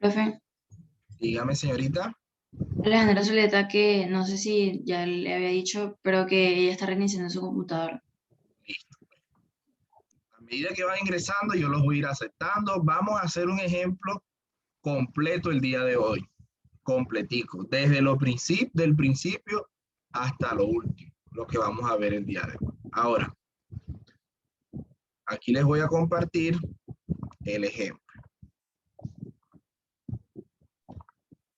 Profe, Dígame, señorita. Alejandra Zuleta, que no sé si ya le había dicho, pero que ella está reiniciando su computadora. Listo. A medida que van ingresando, yo los voy a ir aceptando. Vamos a hacer un ejemplo completo el día de hoy. Completico. Desde del principio hasta lo último. Lo que vamos a ver el día de hoy. Ahora, aquí les voy a compartir el ejemplo.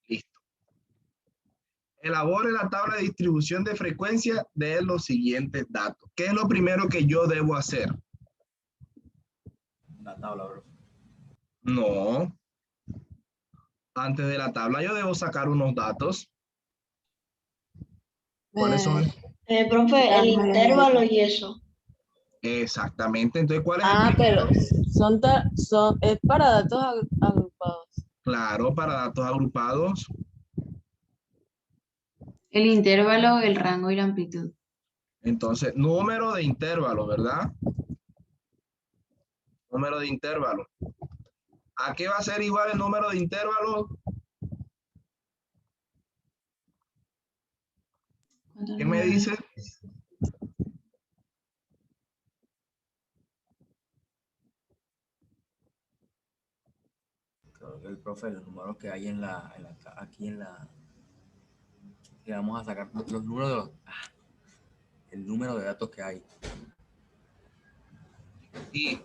Listo. Elabore la tabla de distribución de frecuencia de los siguientes datos. ¿Qué es lo primero que yo debo hacer? La tabla, bro. No. Antes de la tabla yo debo sacar unos datos. ¿Cuáles son? Profe, el intervalo y eso. Exactamente. Entonces, ¿cuál es el Pero primero? es para datos agrupados. Claro, para datos agrupados. El intervalo, el rango y la amplitud. Entonces, número de intervalo, ¿verdad? Número de intervalo. ¿A qué va a ser igual el número de intervalo? ¿Qué me dice? Creo que el profe, los números que hay aquí en la, que vamos a sacar los números de el número de datos que hay. Y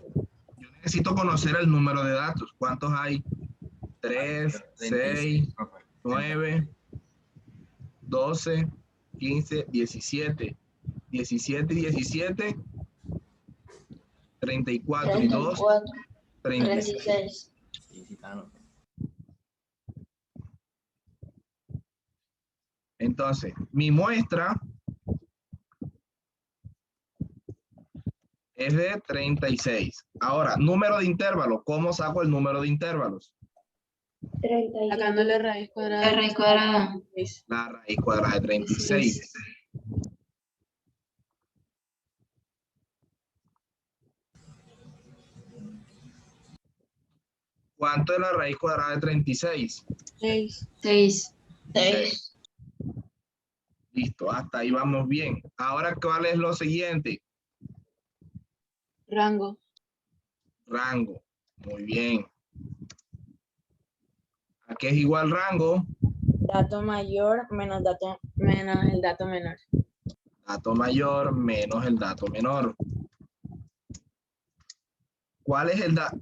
yo necesito conocer el número de datos. ¿Cuántos hay? 3, 6, 9, 12, 15, 17. 17 y 17, 34 y 2, 36. 36. Sí, sí, claro. Entonces, mi muestra es de 36. Ahora, número de intervalos. ¿Cómo saco el número de intervalos? Sacándole raíz cuadrada. La raíz cuadrada. La raíz cuadrada de 36. ¿Cuánto es la raíz cuadrada de 36? 6. 6. 6. Listo, hasta ahí vamos bien. Ahora, ¿cuál es lo siguiente? Rango. Rango. Muy bien. ¿A qué es igual rango? Dato mayor menos el dato menor. Dato mayor menos el dato menor. ¿Cuál es el dato?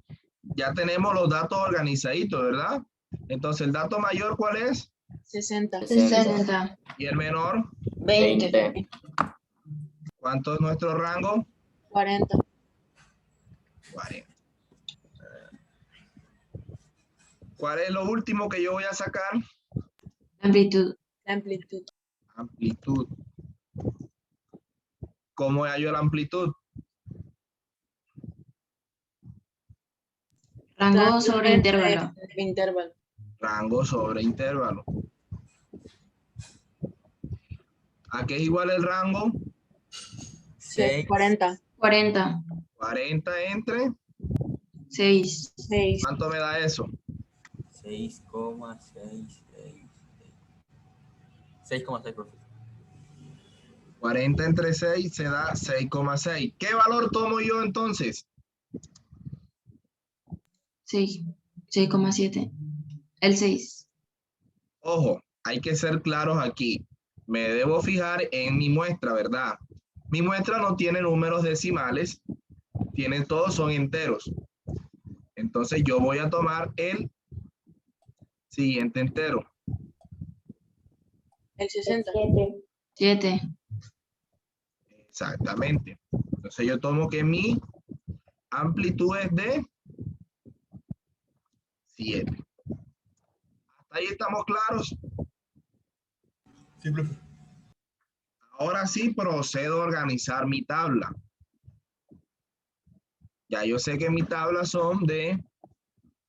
Ya tenemos los datos organizaditos, ¿verdad? Entonces, ¿el dato mayor cuál es? 60. 60. ¿Y el menor? 20. ¿Cuánto es nuestro rango? 40. 40. ¿Cuál es lo último que yo voy a sacar? Amplitud. La amplitud. Amplitud. ¿Cómo hallo la amplitud? Rango sobre intervalo. Intervalo. Rango sobre intervalo. ¿A qué es igual el rango? 40. 40. 40 entre. 6. 6. ¿Cuánto me da eso? 6,6. 6,6, profe. 40 entre 6 se da 6,6. ¿Qué valor tomo yo entonces? 6. 6,7. El 6. Ojo, hay que ser claros aquí. Me debo fijar en mi muestra, ¿verdad? Mi muestra no tiene números decimales, todos son enteros. Entonces yo voy a tomar el siguiente entero. El 60. 7. Exactamente. Entonces yo tomo que mi amplitud es de 7. ¿Hasta ahí estamos claros? Sí, profe. Ahora sí procedo a organizar mi tabla. Ya yo sé que mi tabla son de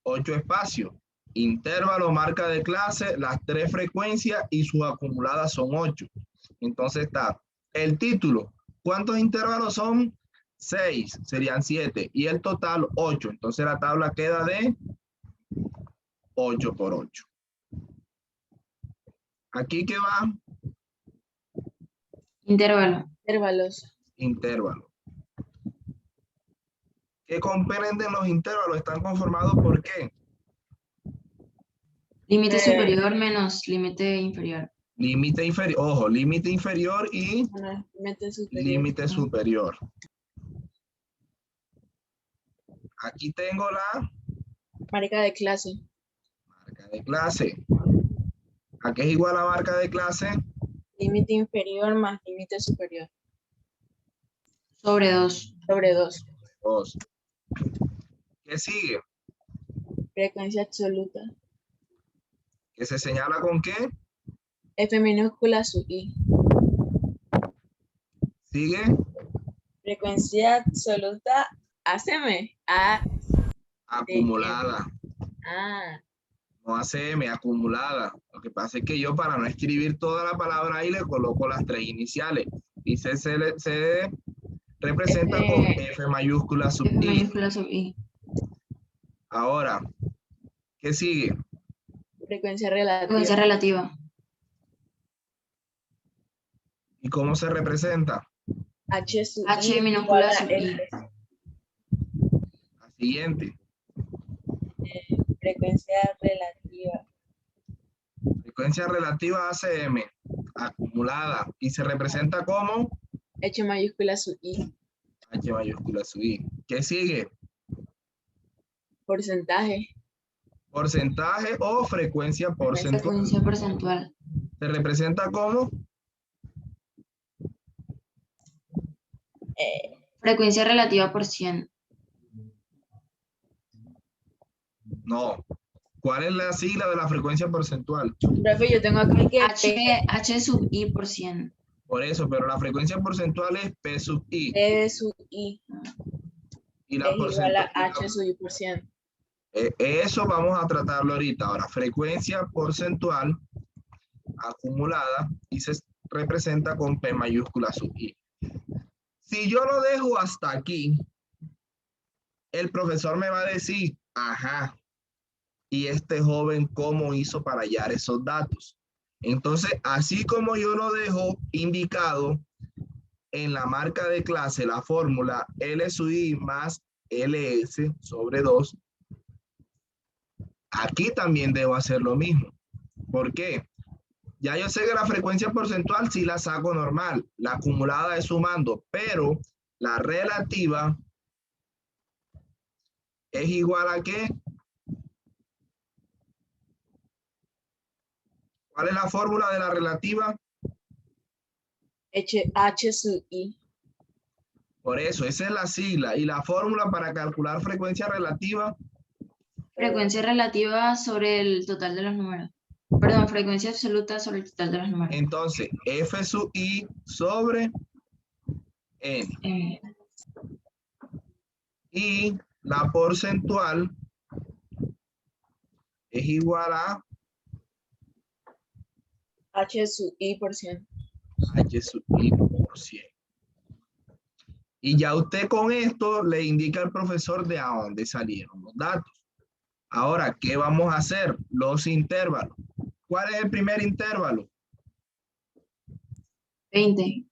8 espacios. Intervalo, marca de clase, las 3 frecuencias y sus acumuladas son 8. Entonces está el título. ¿Cuántos intervalos son? 6, serían 7. Y el total 8. Entonces la tabla queda de 8 por 8. ¿Aquí qué va? Intervalo. Intervalos. Intervalo. ¿Qué comprenden los intervalos? ¿Están conformados por qué? Límite superior menos límite inferior. Límite inferior, ojo, límite inferior y Límite superior. límite superior. Aquí tengo la Marca de clase. marca de clase. ¿A qué es igual la marca de clase? Límite inferior más límite superior. Sobre 2. Sobre 2. 2. ¿Qué sigue? Frecuencia absoluta. ¿Que se señala con qué? F minúscula sub I. Sigue. Frecuencia absoluta. Haceme. Acumulada. No ACM, acumulada. Lo que pasa es que yo, para no escribir toda la palabra ahí, le coloco las 3 iniciales. Y se representa con F mayúscula sub F I. mayúscula sub I. Ahora, ¿qué sigue? Frecuencia relativa. Frecuencia relativa. ¿Y cómo se representa? H sub H I minúscula igual a sub I. F. La siguiente. Frecuencia relativa. Frecuencia relativa ACM, acumulada. Y se representa como H mayúscula sub I. H mayúscula sub I. ¿Qué sigue? Porcentaje. Porcentaje o frecuencia porcentual. Frecuencia porcentual. Se representa como Frecuencia relativa por 100. no. ¿Cuál es la sigla de la frecuencia porcentual? Profe, yo tengo aquí que H sub I por 100. Por eso, pero la frecuencia porcentual es P sub I. P sub I Y la es igual a porcentual. H sub I por 100. Eso vamos a tratarlo ahorita. Ahora, frecuencia porcentual acumulada y se representa con P mayúscula sub I. Si yo lo dejo hasta aquí, el profesor me va a decir, ajá, ¿y este joven cómo hizo para hallar esos datos? Entonces, así como yo lo dejo indicado en la marca de clase, la fórmula L sub I más LS sobre 2, aquí también debo hacer lo mismo. ¿Por qué? Ya yo sé que la frecuencia porcentual sí la saco normal, la acumulada es sumando, pero la relativa es igual a ¿qué? ¿Cuál es la fórmula de la relativa? H sub I. Por eso, esa es la sigla. Y la fórmula para calcular frecuencia relativa, Frecuencia relativa sobre el total de los números. Perdón, frecuencia absoluta sobre el total de los números. entonces, F sub I sobre N. Y la porcentual es igual a H sub I por 100. H sub I por 100. Y ya usted con esto le indica al profesor de a dónde salieron los datos. Ahora, ¿qué vamos a hacer? Los intervalos. ¿Cuál es el primer intervalo? 20.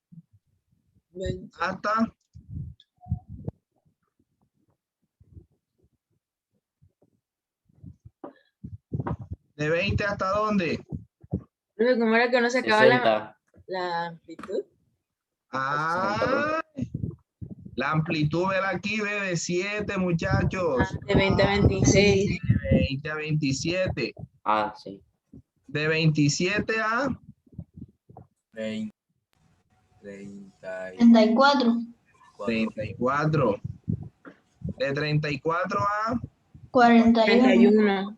Hasta ¿de 20 hasta dónde? Profe, ¿cómo era que no se acaba 60. la amplitud? Ah, la amplitud de aquí ve de 7, muchachos. De 20 a 26. De 20 a 27. Ah, sí. De 27 a 30, 30 y 34, 34. De 34 a 41, 31.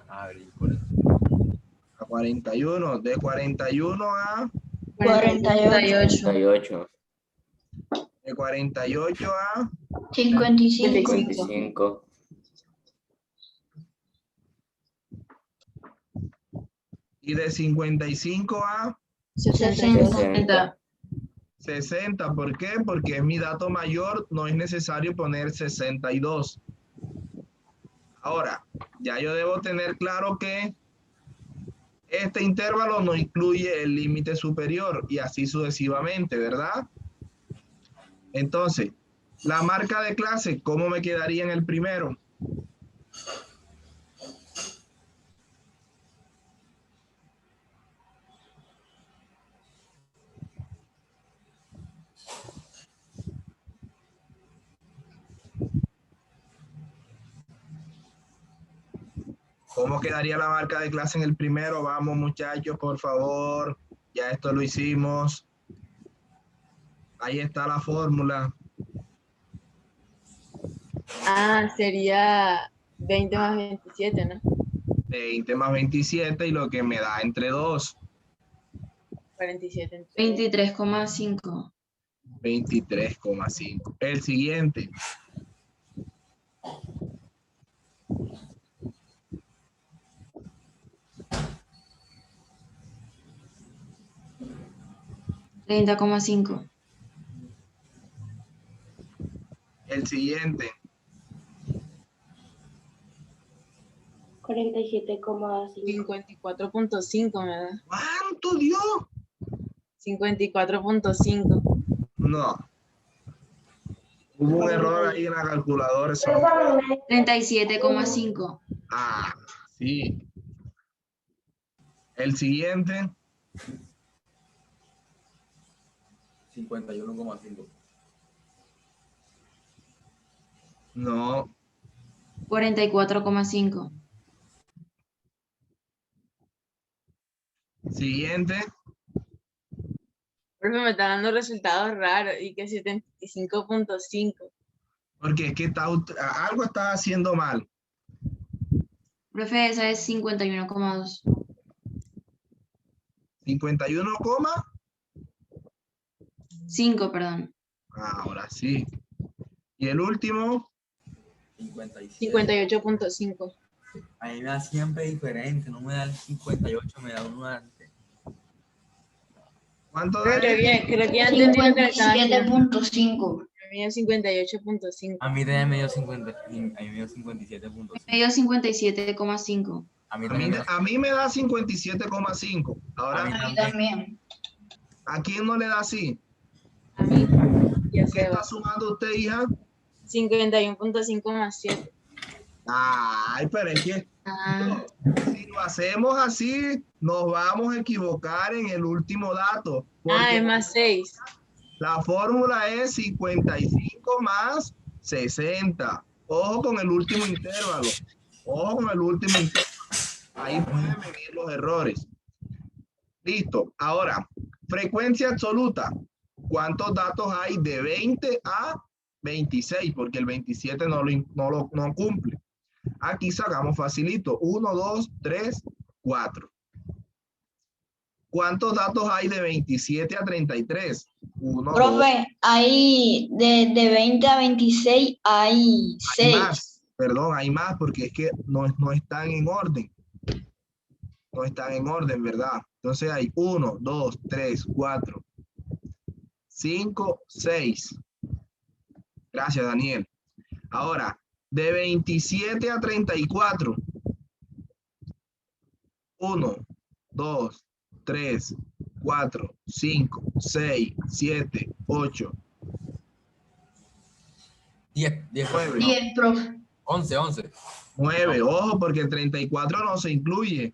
a 41. De 41 a 48, 38. de 48 a 55, 25. y de 55 a 60, 60. 60. ¿Por qué? Porque es mi dato mayor, no es necesario poner 62. Ahora, Ya yo debo tener claro que este intervalo no incluye el límite superior y así sucesivamente, ¿verdad? Entonces, la marca de clase, ¿cómo me quedaría en el primero? ¿Cómo quedaría la marca de clase en el primero? Vamos, muchachos, por favor. Ya esto lo hicimos. Ahí está la fórmula. Ah, sería 20 más 27, ¿no? 20 más 27 y lo que me da entre 2. 47 entre 23,5. 23,5. El siguiente. $30,5. El siguiente. 47,5. 54.5 me da. ¿Cuánto dio? 54.5. No. Hubo un error ahí en la calculadora. Eso no puede. 37,5. Ah, sí. El siguiente. 51,5. No. 44,5. Siguiente. Profe, me está dando resultados raros y que 75.5. Porque es que algo está haciendo mal. Profe, esa es 51,2. 51, coma. 5, perdón. Ahora sí. Y el último. 57. 58.5. A mí me da siempre diferente, no me da el 58, me da uno antes. ¿Cuánto da? Creo que ya entendí lo que le estaba diciendo. 57.5. A mí es 58.5. A mí también me dio 50, a mí me dio 57.5. Me dio 57,5. A mí A también mí, me da a mí me da 57,5. Ahora, A mí A mí también. ¿a quién no le da así? A mí ya ¿Qué se está va. sumando usted, hija? 51.5 más 7. Ay, pero es que Ah, si lo hacemos así, nos vamos a equivocar en el último dato, Ah, porque es más 6. la fórmula es 55 más 60. Ojo con el último intervalo. Ojo con el último intervalo. Ahí pueden venir los errores. Listo. Ahora, frecuencia absoluta. ¿Cuántos datos hay de 20 a 26? Porque el 27 no cumple. Aquí sacamos facilito. 1, 2, 3, 4. ¿Cuántos datos hay de 27 a 33? 1, 2. Profe, hay de 20 a 26 hay Hay 6. más. Perdón, hay más porque es que no están en orden. No están en orden, ¿verdad? Entonces hay 1, 2, 3, 4, 5, 6. Gracias, Daniel. Ahora, de 27 a 34. 1, 2, 3, 4, 5, 6, 7, 8, 10, 9. 10, profe. 11. 9. Ojo, porque el 34 no se incluye.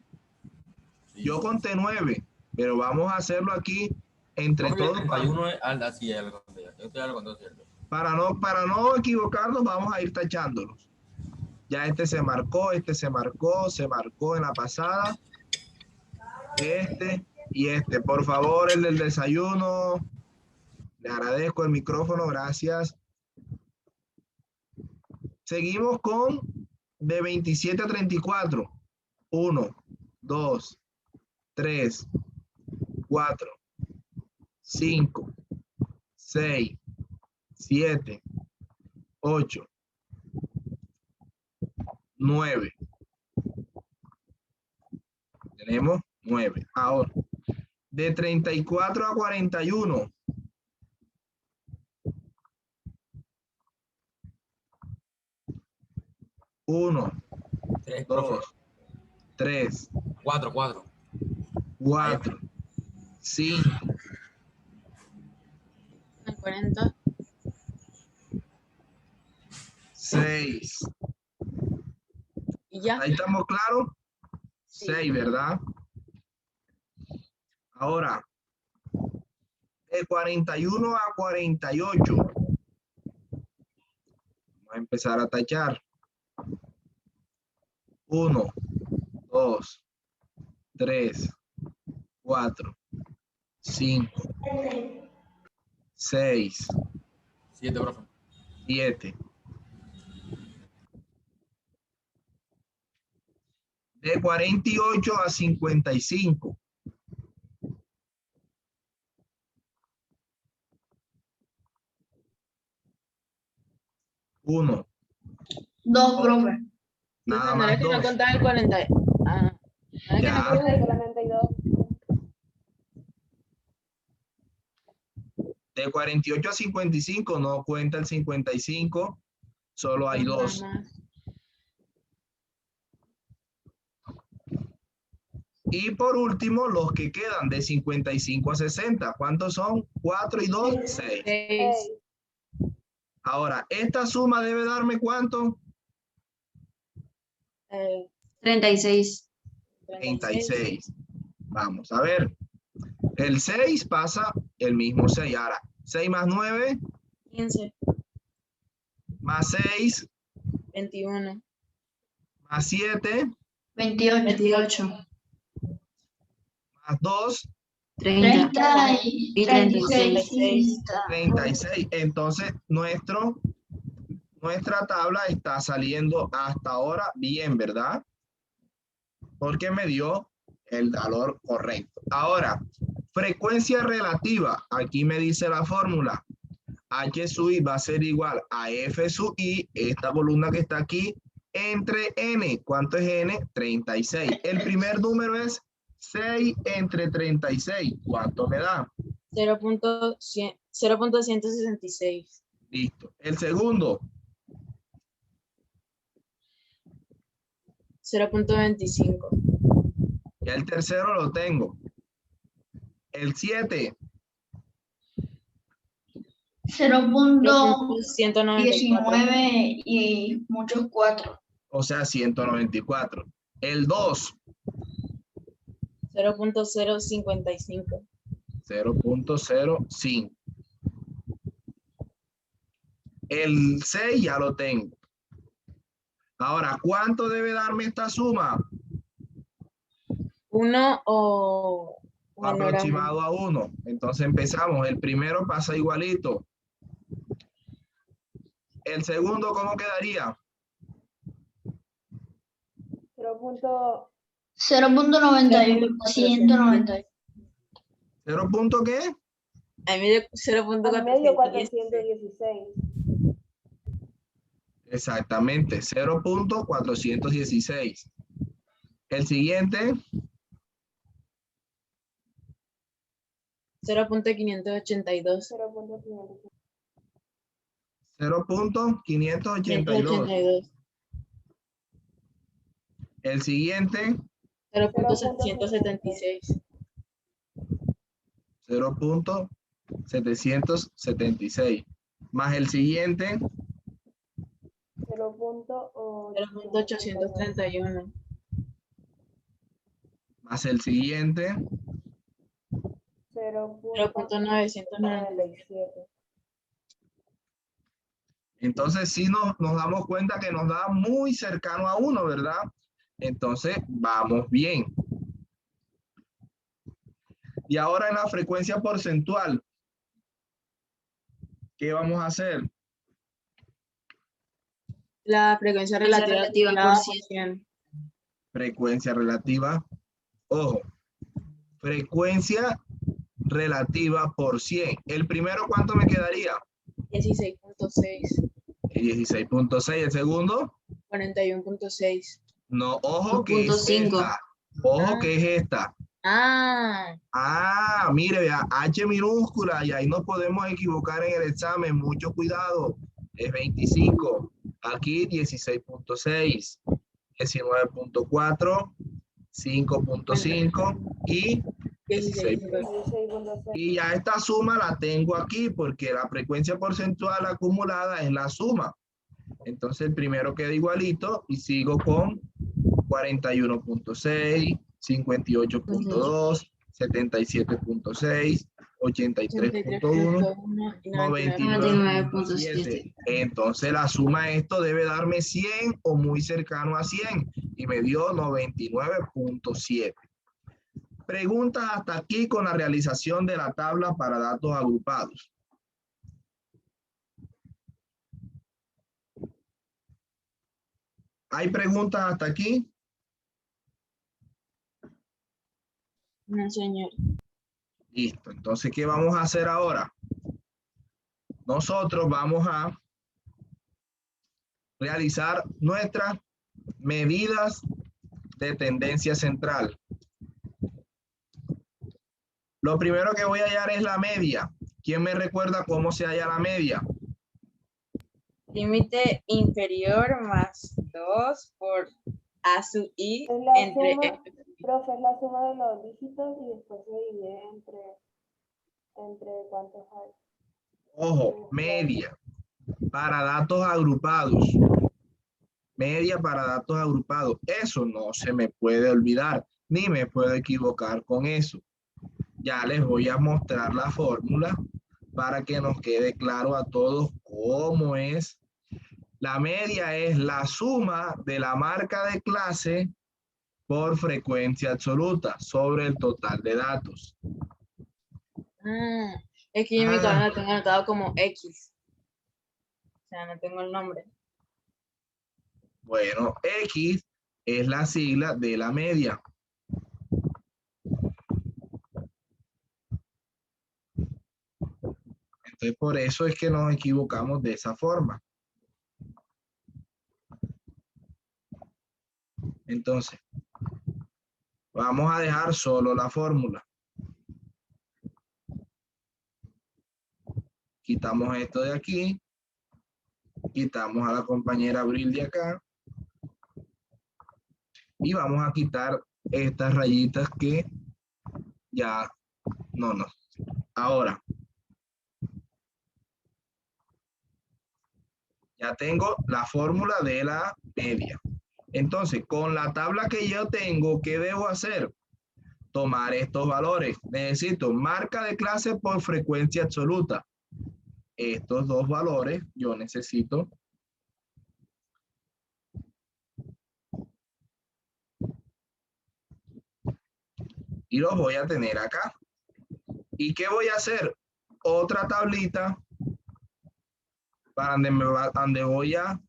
Sí. Yo conté 9, pero vamos a hacerlo aquí entre Profe, el todos. 31 es así, ya lo conté. Yo estoy lo conté, ¿cierto? Para no equivocarnos, vamos a ir tachándolos. Ya este se marcó en la pasada. Este y este. Por favor, el del desayuno. Le agradezco el micrófono, gracias. Seguimos con de 27 a 34. 1, 2, 3, 4, 5, 6, 7, 8, 9. Tenemos 9. Ahora, de 34 a 41. 1, 3, profe. 2, 3, 4, 4. 4, 5, 40. 6. Y ya. Ahí estamos claros. Sí. 6, ¿verdad? Ahora, de 41 a 48. Vamos a empezar a tachar. 1, 2, 3, 4, 5, 6, 7, profe. 7. De 48 a 55. 1. 2, profe. Nada No más era que no 2. contaba el 40. Ah, no era que no Ya. contaba el 42. De 48 a 55 no cuenta el 55. Solo hay 2. Y por último, los que quedan de 55 a 60. ¿Cuántos son? 4 y 2, 6. 6. Ahora, esta suma debe darme ¿cuánto? 36. 36. Vamos a ver. El 6 pasa el mismo 6. Ahora, 6 más 9, 15. más 6, 21. más 7, 28. 28. más 2, 30. 30 y y 36. 36. Entonces, nuestra tabla está saliendo hasta ahora bien, ¿verdad? Porque me dio el valor correcto. Ahora, frecuencia relativa. Aquí me dice la fórmula. H sub i va a ser igual a F sub i, esta columna que está aquí, entre N. ¿Cuánto es N? 36. El primer número es 6 entre 36. ¿Cuánto me da? 0.166. Listo. El segundo, 0.25. ya el tercero lo tengo. El 7, 0.19 y muchos 4. o sea, 194. El 2, 0.055. 0.05. El 6 ya lo tengo. Ahora, ¿cuánto debe darme esta suma? 1 o menor a Aproximado a 1. Entonces empezamos. El primero pasa igualito. El segundo, ¿cómo quedaría? 0.91. 190. ¿0 punto qué? A mí de 0.416. Exactamente, 0.416. El siguiente, 0.582. 0.582. 582. El siguiente, 0.776. 0.776. Más el siguiente, 0.831. más el siguiente, 0.997. entonces sí nos damos cuenta que nos da muy cercano a 1, ¿verdad? Entonces vamos bien. Y ahora en la frecuencia porcentual, ¿qué vamos a hacer? La frecuencia relativa relativa cada por porción. Frecuencia relativa. Ojo, frecuencia relativa por 100. El primero, ¿cuánto me quedaría? 16.6. El 16.6. El segundo, 41.6. no, ojo que es 2.5. esta. Ojo que es esta. Ah, Mire, vea, H minúscula, y ahí nos podemos equivocar en el examen. Mucho cuidado. Es 25. Aquí 16.6. 19.4, 5.5 y 16. 16.6. Y ya esta suma la tengo aquí porque la frecuencia porcentual acumulada es la suma. Entonces el primero queda igualito y sigo con 41.6, 58.2, 77.6, 83.1, 99.7. Entonces la suma de esto debe darme 100 o muy cercano a 100 y me dio 99.7. Preguntas hasta aquí con la realización de la tabla para datos agrupados. ¿Hay preguntas hasta aquí? No, señor. Listo. Entonces, ¿qué vamos a hacer ahora? Nosotros vamos a realizar nuestras medidas de tendencia central. Lo primero que voy a hallar es la media. ¿Quién me recuerda cómo se halla la media? Límite inferior más 2 por A sub I Es la entre suma, F. profe, es la suma de los dígitos y después se divide entre cuántos hay. Ojo, media para datos agrupados. Media para datos agrupados. Eso no se me puede olvidar, ni me puedo equivocar con eso. Ya les voy a mostrar la fórmula para que nos quede claro a todos cómo es. La media es la suma de la marca de clase por frecuencia absoluta sobre el total de datos. Es que yo en mi tabla lo tengo anotado como X. O sea, no tengo el nombre. Bueno, X es la sigla de la media. Entonces, por eso es que nos equivocamos de esa forma. Entonces, vamos a dejar solo la fórmula. Quitamos esto de aquí. Quitamos a la compañera Abril de acá. Y vamos a quitar estas rayitas que ya no. Ahora, ya tengo la fórmula de la media. Entonces, con la tabla que yo tengo, ¿qué debo hacer? Tomar estos valores. Necesito marca de clase por frecuencia absoluta. Estos dos valores yo necesito y los voy a tener acá. ¿Y qué voy a hacer? Otra tablita para donde voy a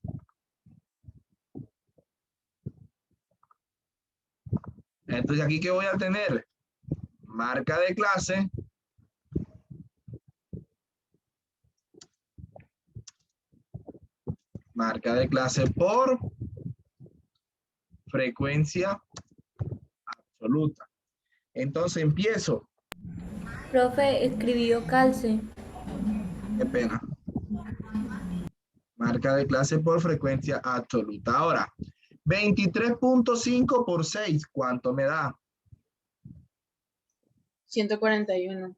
entonces aquí ¿qué voy a tener? Marca de clase por frecuencia absoluta. Entonces empiezo. Profe, escribió calce. Qué pena. Marca de clase por frecuencia absoluta. Ahora, 23.5 por 6, ¿cuánto me da? 141.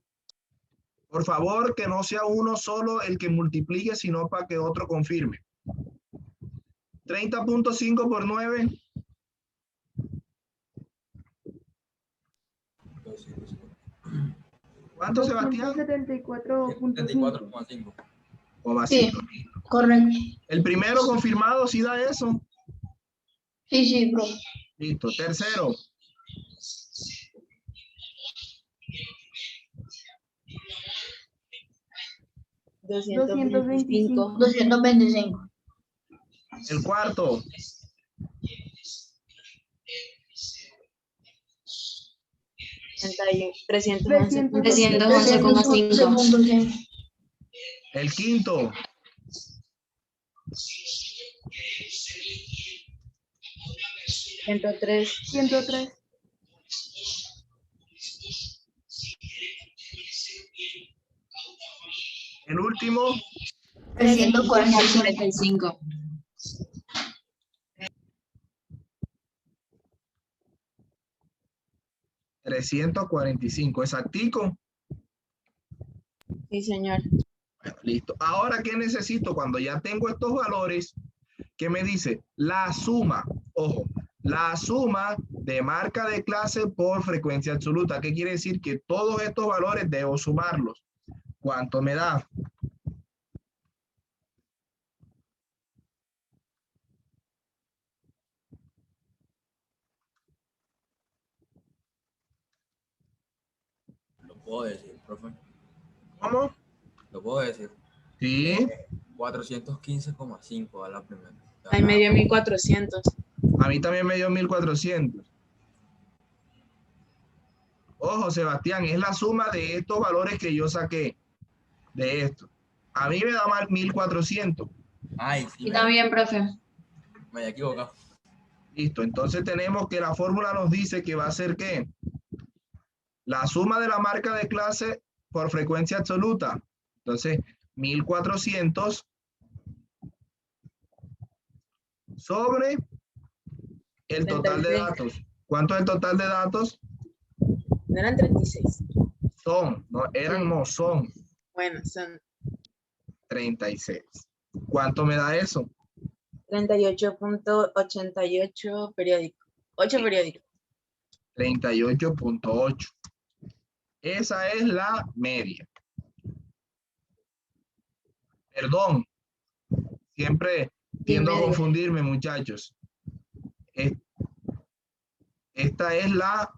Por favor, que no sea uno solo el que multiplique, sino para que otro confirme. 30.5 por 9. ¿Cuánto, Sebastián? 274.5. 74,5. Sí, correcto. El primero confirmado, ¿sí da eso? Sí, profe. Listo. Tercero. $225. 225. El cuarto. 311. 311,5. El quinto. 103. El último. 345. 345. 345, exactico. Sí, señor. Bueno, listo. Ahora, ¿qué necesito? Cuando ya tengo estos valores, ¿qué me dice? La suma, ojo, la suma de marca de clase por frecuencia absoluta. ¿Qué quiere decir? Que todos estos valores debo sumarlos. ¿Cuánto me da? Lo puedo decir, profe. ¿Cómo? Lo puedo decir. Sí. 415,5 a la primera. Ahí me dio 1400. A mí también me dio 1400. Ojo, Sebastián, es la suma de estos valores que yo saqué. De esto. A mí me da mal 1400. Ay, sí, Y también, profe. me había equivocado. Listo. Entonces tenemos que la fórmula nos dice que va a ser ¿qué? La suma de la marca de clase por frecuencia absoluta. Entonces, 1400 sobre el total de 36. datos. ¿Cuánto es el total de datos? No eran 36. Son, no eran, Sí. no son Bueno, son 36. ¿Cuánto me da eso? 38.88 periódicos. 8 periódicos. 38.8. Esa es la media. Perdón, siempre tiendo a media. confundirme, muchachos. Esta es la...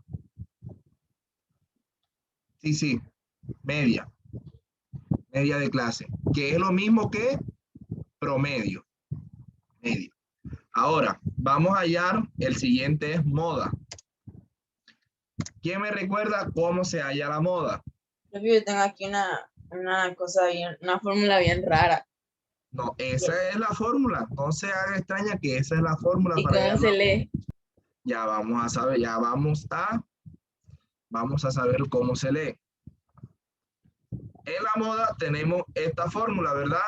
Sí, media. Media de clase, que es lo mismo que promedio. Medio. Ahora, vamos a hallar, el siguiente es moda. ¿Quién me recuerda cómo se halla la moda? Yo tengo aquí una cosa bien, una fórmula bien rara. No, esa es la fórmula. No se haga extraña que esa es la fórmula ¿Y para cómo hallar se la- lee? Ya vamos a saber, vamos a saber cómo se lee. En la moda tenemos esta fórmula, ¿verdad?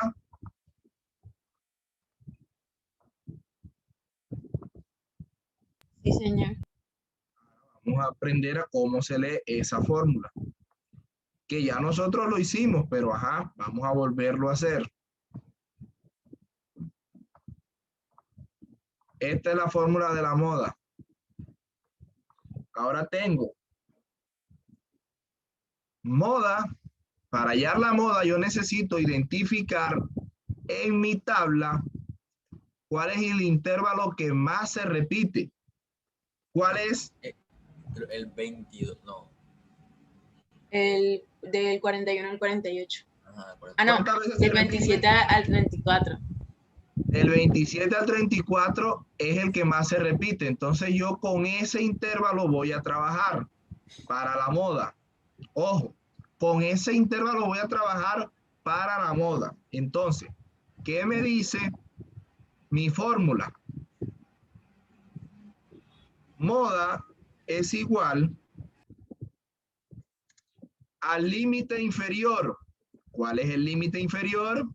Sí, señor. Vamos a aprender a cómo se lee esa fórmula. Que ya nosotros lo hicimos, pero ajá, vamos a volverlo a hacer. Esta es la fórmula de la moda. Ahora tengo moda. Para hallar la moda, yo necesito identificar en mi tabla cuál es el intervalo que más se repite. ¿Cuál es? El 22, no. El del 41 al 48. Ajá, Ah, no, ¿Cuántas veces se del repite? 27 al 34. Del 27 al 34 es el que más se repite. Entonces yo con ese intervalo voy a trabajar para la moda. Ojo, con ese intervalo voy a trabajar para la moda. Entonces, ¿qué me dice mi fórmula? Moda es igual al límite inferior. ¿Cuál es el límite inferior?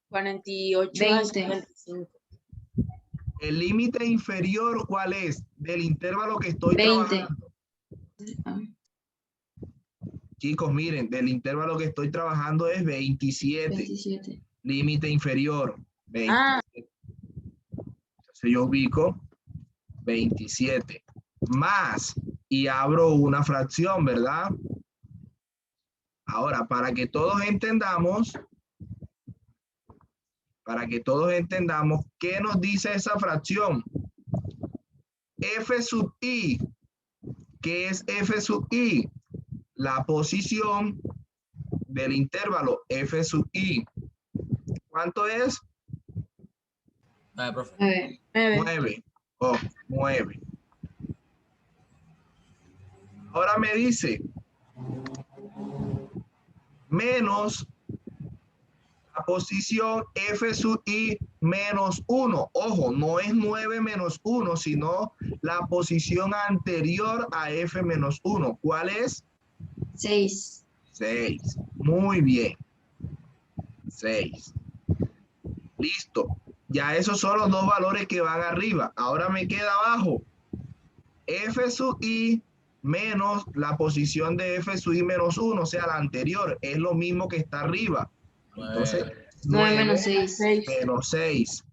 48 a 20. 55. El límite inferior, ¿cuál es? Del intervalo que estoy 20. trabajando. Ah, Chicos, miren, del intervalo que estoy trabajando es 27. 27. Límite inferior, 27. Ah, Entonces yo ubico 27 más y abro una fracción, ¿verdad? Ahora, para que todos entendamos qué nos dice esa fracción. F sub i. ¿Qué es F sub i? La posición del intervalo F sub i. ¿Cuánto es? profe. 9. 9. 9. Oh, 9. Ahora me dice menos la posición F sub i menos 1. Ojo, no es 9 menos 1, sino la posición anterior a F menos 1. ¿Cuál es? 6. 6. Muy bien. 6. Listo. Ya esos son los dos valores que van arriba. Ahora me queda abajo F sub I menos la posición de F sub I menos 1, o sea, la anterior. Es lo mismo que está arriba. Entonces, 9 menos 6. 6. menos 6.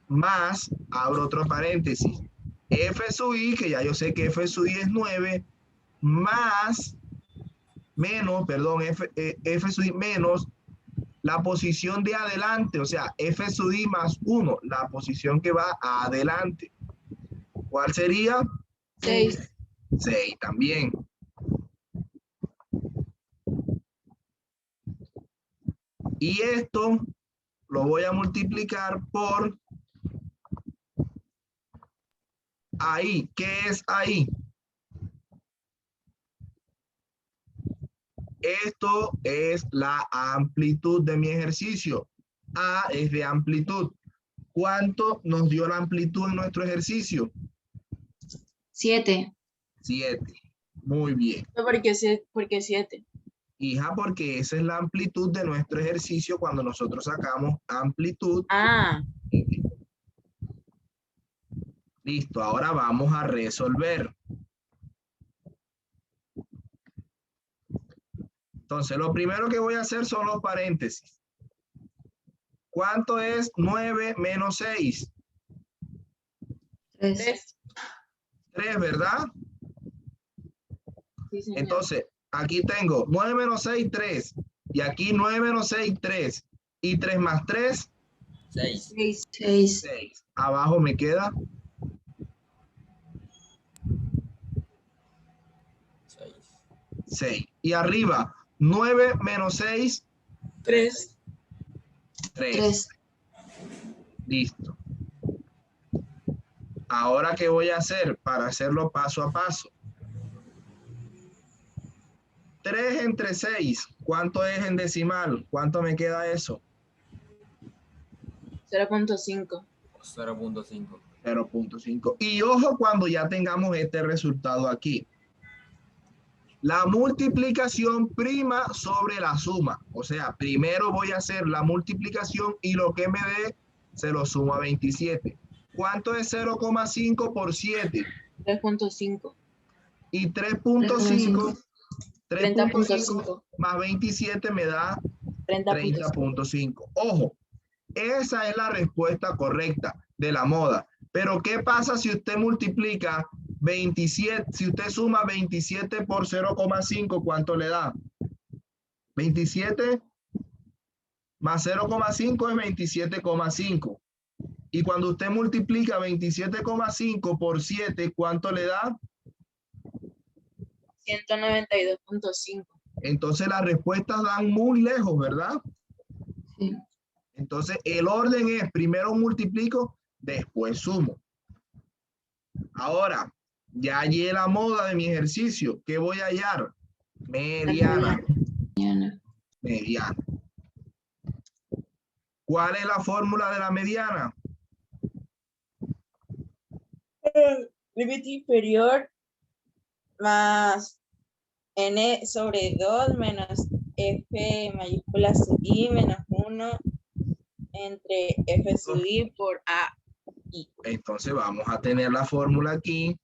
Más, abro otro paréntesis, F sub I, que ya yo sé que F sub I es 9, más, menos, perdón, F sub I menos la posición de adelante, o sea, F sub I más 1, la posición que va adelante. ¿Cuál sería? 6. 6 también. Y esto lo voy a multiplicar por ahí. ¿Qué es ahí? Esto es la amplitud de mi ejercicio. A es de amplitud. ¿Cuánto nos dio la amplitud en nuestro ejercicio? 7. 7. Muy bien. Porque 7. Hija, porque esa es la amplitud de nuestro ejercicio cuando nosotros sacamos amplitud. Ah, Listo, ahora vamos a resolver. Entonces, lo primero que voy a hacer son los paréntesis. ¿Cuánto es 9 menos 6? 3. 3. 3, ¿verdad? Sí, señor. Entonces, aquí tengo 9 menos 6, 3. Y aquí 9 menos 6, 3. Y 3 más 3, 6. 6. 6. Abajo me queda 6. Y arriba, 9 menos 6, 3. 3. Listo. Ahora, ¿qué voy a hacer para hacerlo paso a paso? 3 entre 6, ¿cuánto es en decimal? ¿Cuánto me queda eso? 0.5. 0.5. 0.5. Y ojo cuando ya tengamos este resultado aquí. La multiplicación prima sobre la suma. O sea, primero voy a hacer la multiplicación y lo que me dé se lo sumo a 27. ¿Cuánto es 0,5 por 7? 3.5. Y 3.5 30.5. más 27 me da 30.5. 30.5. Ojo, esa es la respuesta correcta de la moda. Pero ¿qué pasa si usted multiplica 27, si usted suma 27 por 0,5, ¿cuánto le da? 27 más 0,5 es 27,5. Y cuando usted multiplica 27,5 por 7, ¿cuánto le da? 192.5. Entonces las respuestas dan muy lejos, ¿verdad? Sí. Entonces el orden es primero multiplico, después sumo. Ahora, ya hallé la moda de mi ejercicio. ¿Qué voy a hallar? Mediana. Mediana. ¿Cuál es la fórmula de la mediana? Límite inferior más n sobre 2 menos f mayúscula sub i menos 1 entre f sub i por a i. Entonces vamos a tener la fórmula aquí.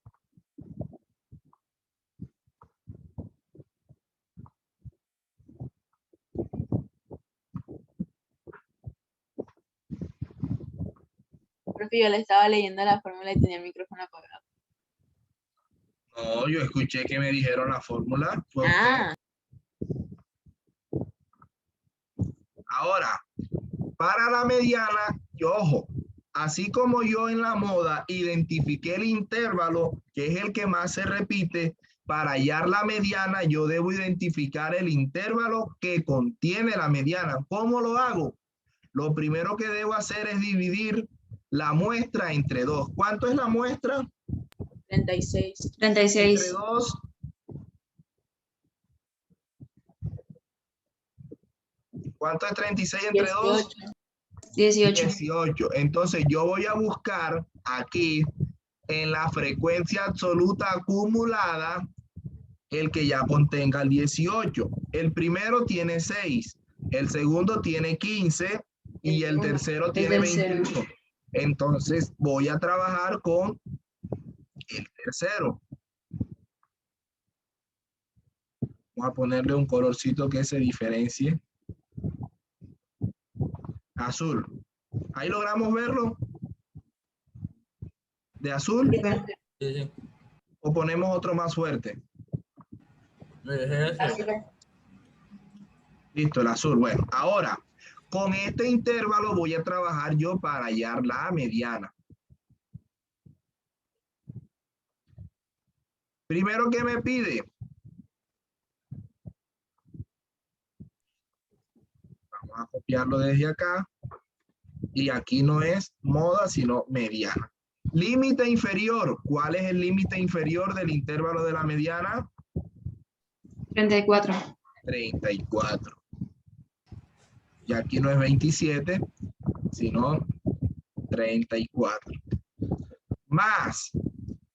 Profe, yo le estaba leyendo la fórmula y tenía el micrófono apagado. No, yo escuché que me dijeron la fórmula. Fue usted. Ah, Ahora, para la mediana, y ojo, así como yo en la moda identifiqué el intervalo, que es el que más se repite, para hallar la mediana, yo debo identificar el intervalo que contiene la mediana. ¿Cómo lo hago? Lo primero que debo hacer es dividir la muestra entre 2. ¿Cuánto es la muestra? 36. 36. Entre 2. ¿Cuánto es 36 entre 2? 18. 18. Entonces yo voy a buscar aquí en la frecuencia absoluta acumulada el que ya contenga el 18. El primero tiene 6, el segundo tiene 15 y el 21. tercero tiene tercero. 21. Entonces voy a trabajar con el tercero. Vamos a ponerle un colorcito que se diferencie. Azul. Ahí logramos verlo. ¿De azul? Sí, sí. ¿O ponemos otro más fuerte? No, ese es Así ese. que, Listo, el azul. Bueno, ahora, con este intervalo voy a trabajar yo para hallar la mediana. Primero, ¿qué me pide? Vamos a copiarlo desde acá. Y aquí no es moda, sino mediana. Límite inferior. ¿Cuál es el límite inferior del intervalo de la mediana? 34. 34. Y aquí no es 27, sino 34. Más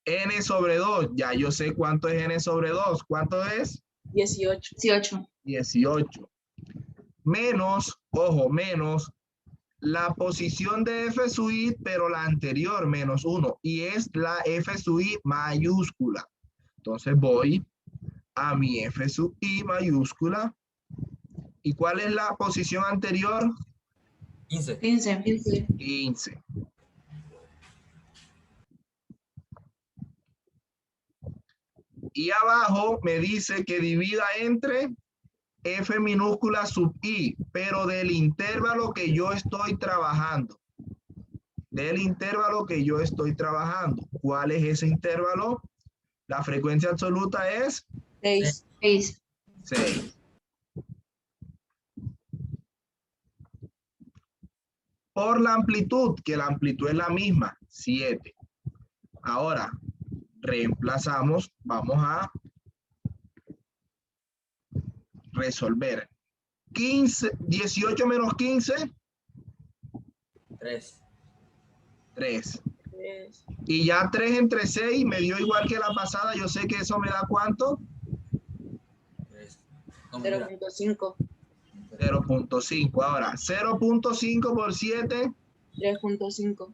n sobre 2. Ya yo sé cuánto es n sobre 2. ¿Cuánto es? 18. 18. 18. Menos, ojo, menos la posición de f sub i, pero la anterior, menos 1. Y es la f sub i mayúscula. Entonces voy a mi f sub i mayúscula. ¿Y cuál es la posición anterior? 15. 15. 15. Y abajo me dice que divida entre f minúscula sub i, pero del intervalo que yo estoy trabajando. Del intervalo que yo estoy trabajando. ¿Cuál es ese intervalo? La frecuencia absoluta es 6. 6. 6. Por la amplitud, que la amplitud es la misma, 7. Ahora, reemplazamos, vamos a resolver. 18 menos 15, 3. 3. 3. Y ya 3 entre 6 me dio igual que la pasada. Yo sé que eso me da ¿cuánto? 0.5. 0.5. Ahora, 0.5 por 7, 3.5.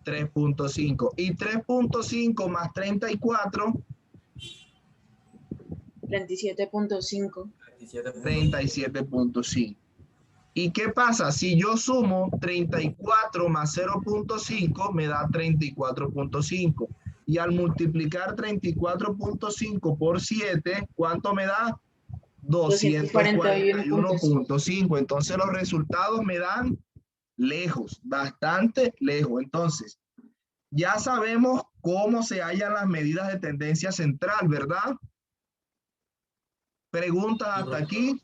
3.5. Y 3.5 más 34, 37.5. 37.5. ¿Y qué pasa? Si yo sumo 34 más 0.5 me da 34.5. Y al multiplicar 34.5 por 7, ¿cuánto me da? 241.5. Entonces los resultados me dan lejos, bastante lejos. Entonces, ya sabemos cómo se hallan las medidas de tendencia central, ¿verdad? ¿Preguntas hasta aquí?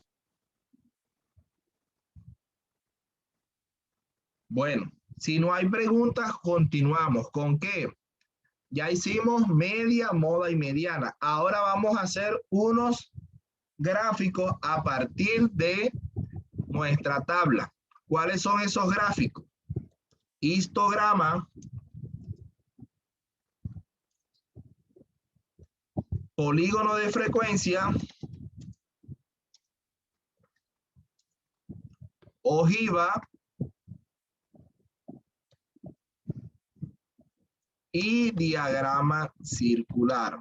Bueno, si no hay preguntas, continuamos. ¿Con qué? Ya hicimos media, moda y mediana. Ahora vamos a hacer unos gráficos a partir de nuestra tabla. ¿Cuáles son esos gráficos? Histograma, polígono de frecuencia, ojiva y diagrama circular.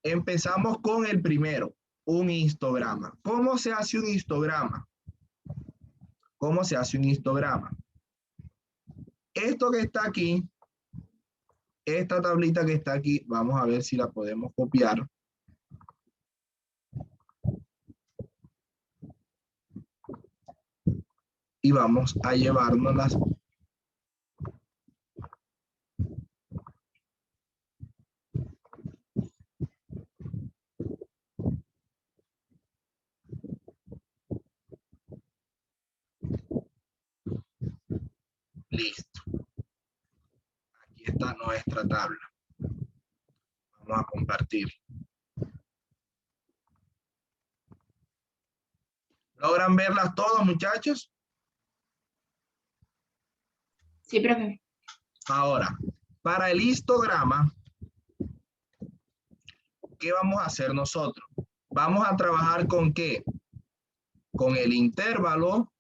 Empezamos con el primero, un histograma. ¿Cómo se hace un histograma? ¿Cómo se hace un histograma? Esto que está aquí, esta tablita que está aquí, vamos a ver si la podemos copiar. Y vamos a llevárnoslas. Listo. Aquí está nuestra tabla. Vamos a compartir. ¿Logran verlas todos, muchachos? Sí, profe. Ahora, para el histograma, ¿qué vamos a hacer nosotros? Vamos a trabajar ¿con qué? Con el intervalo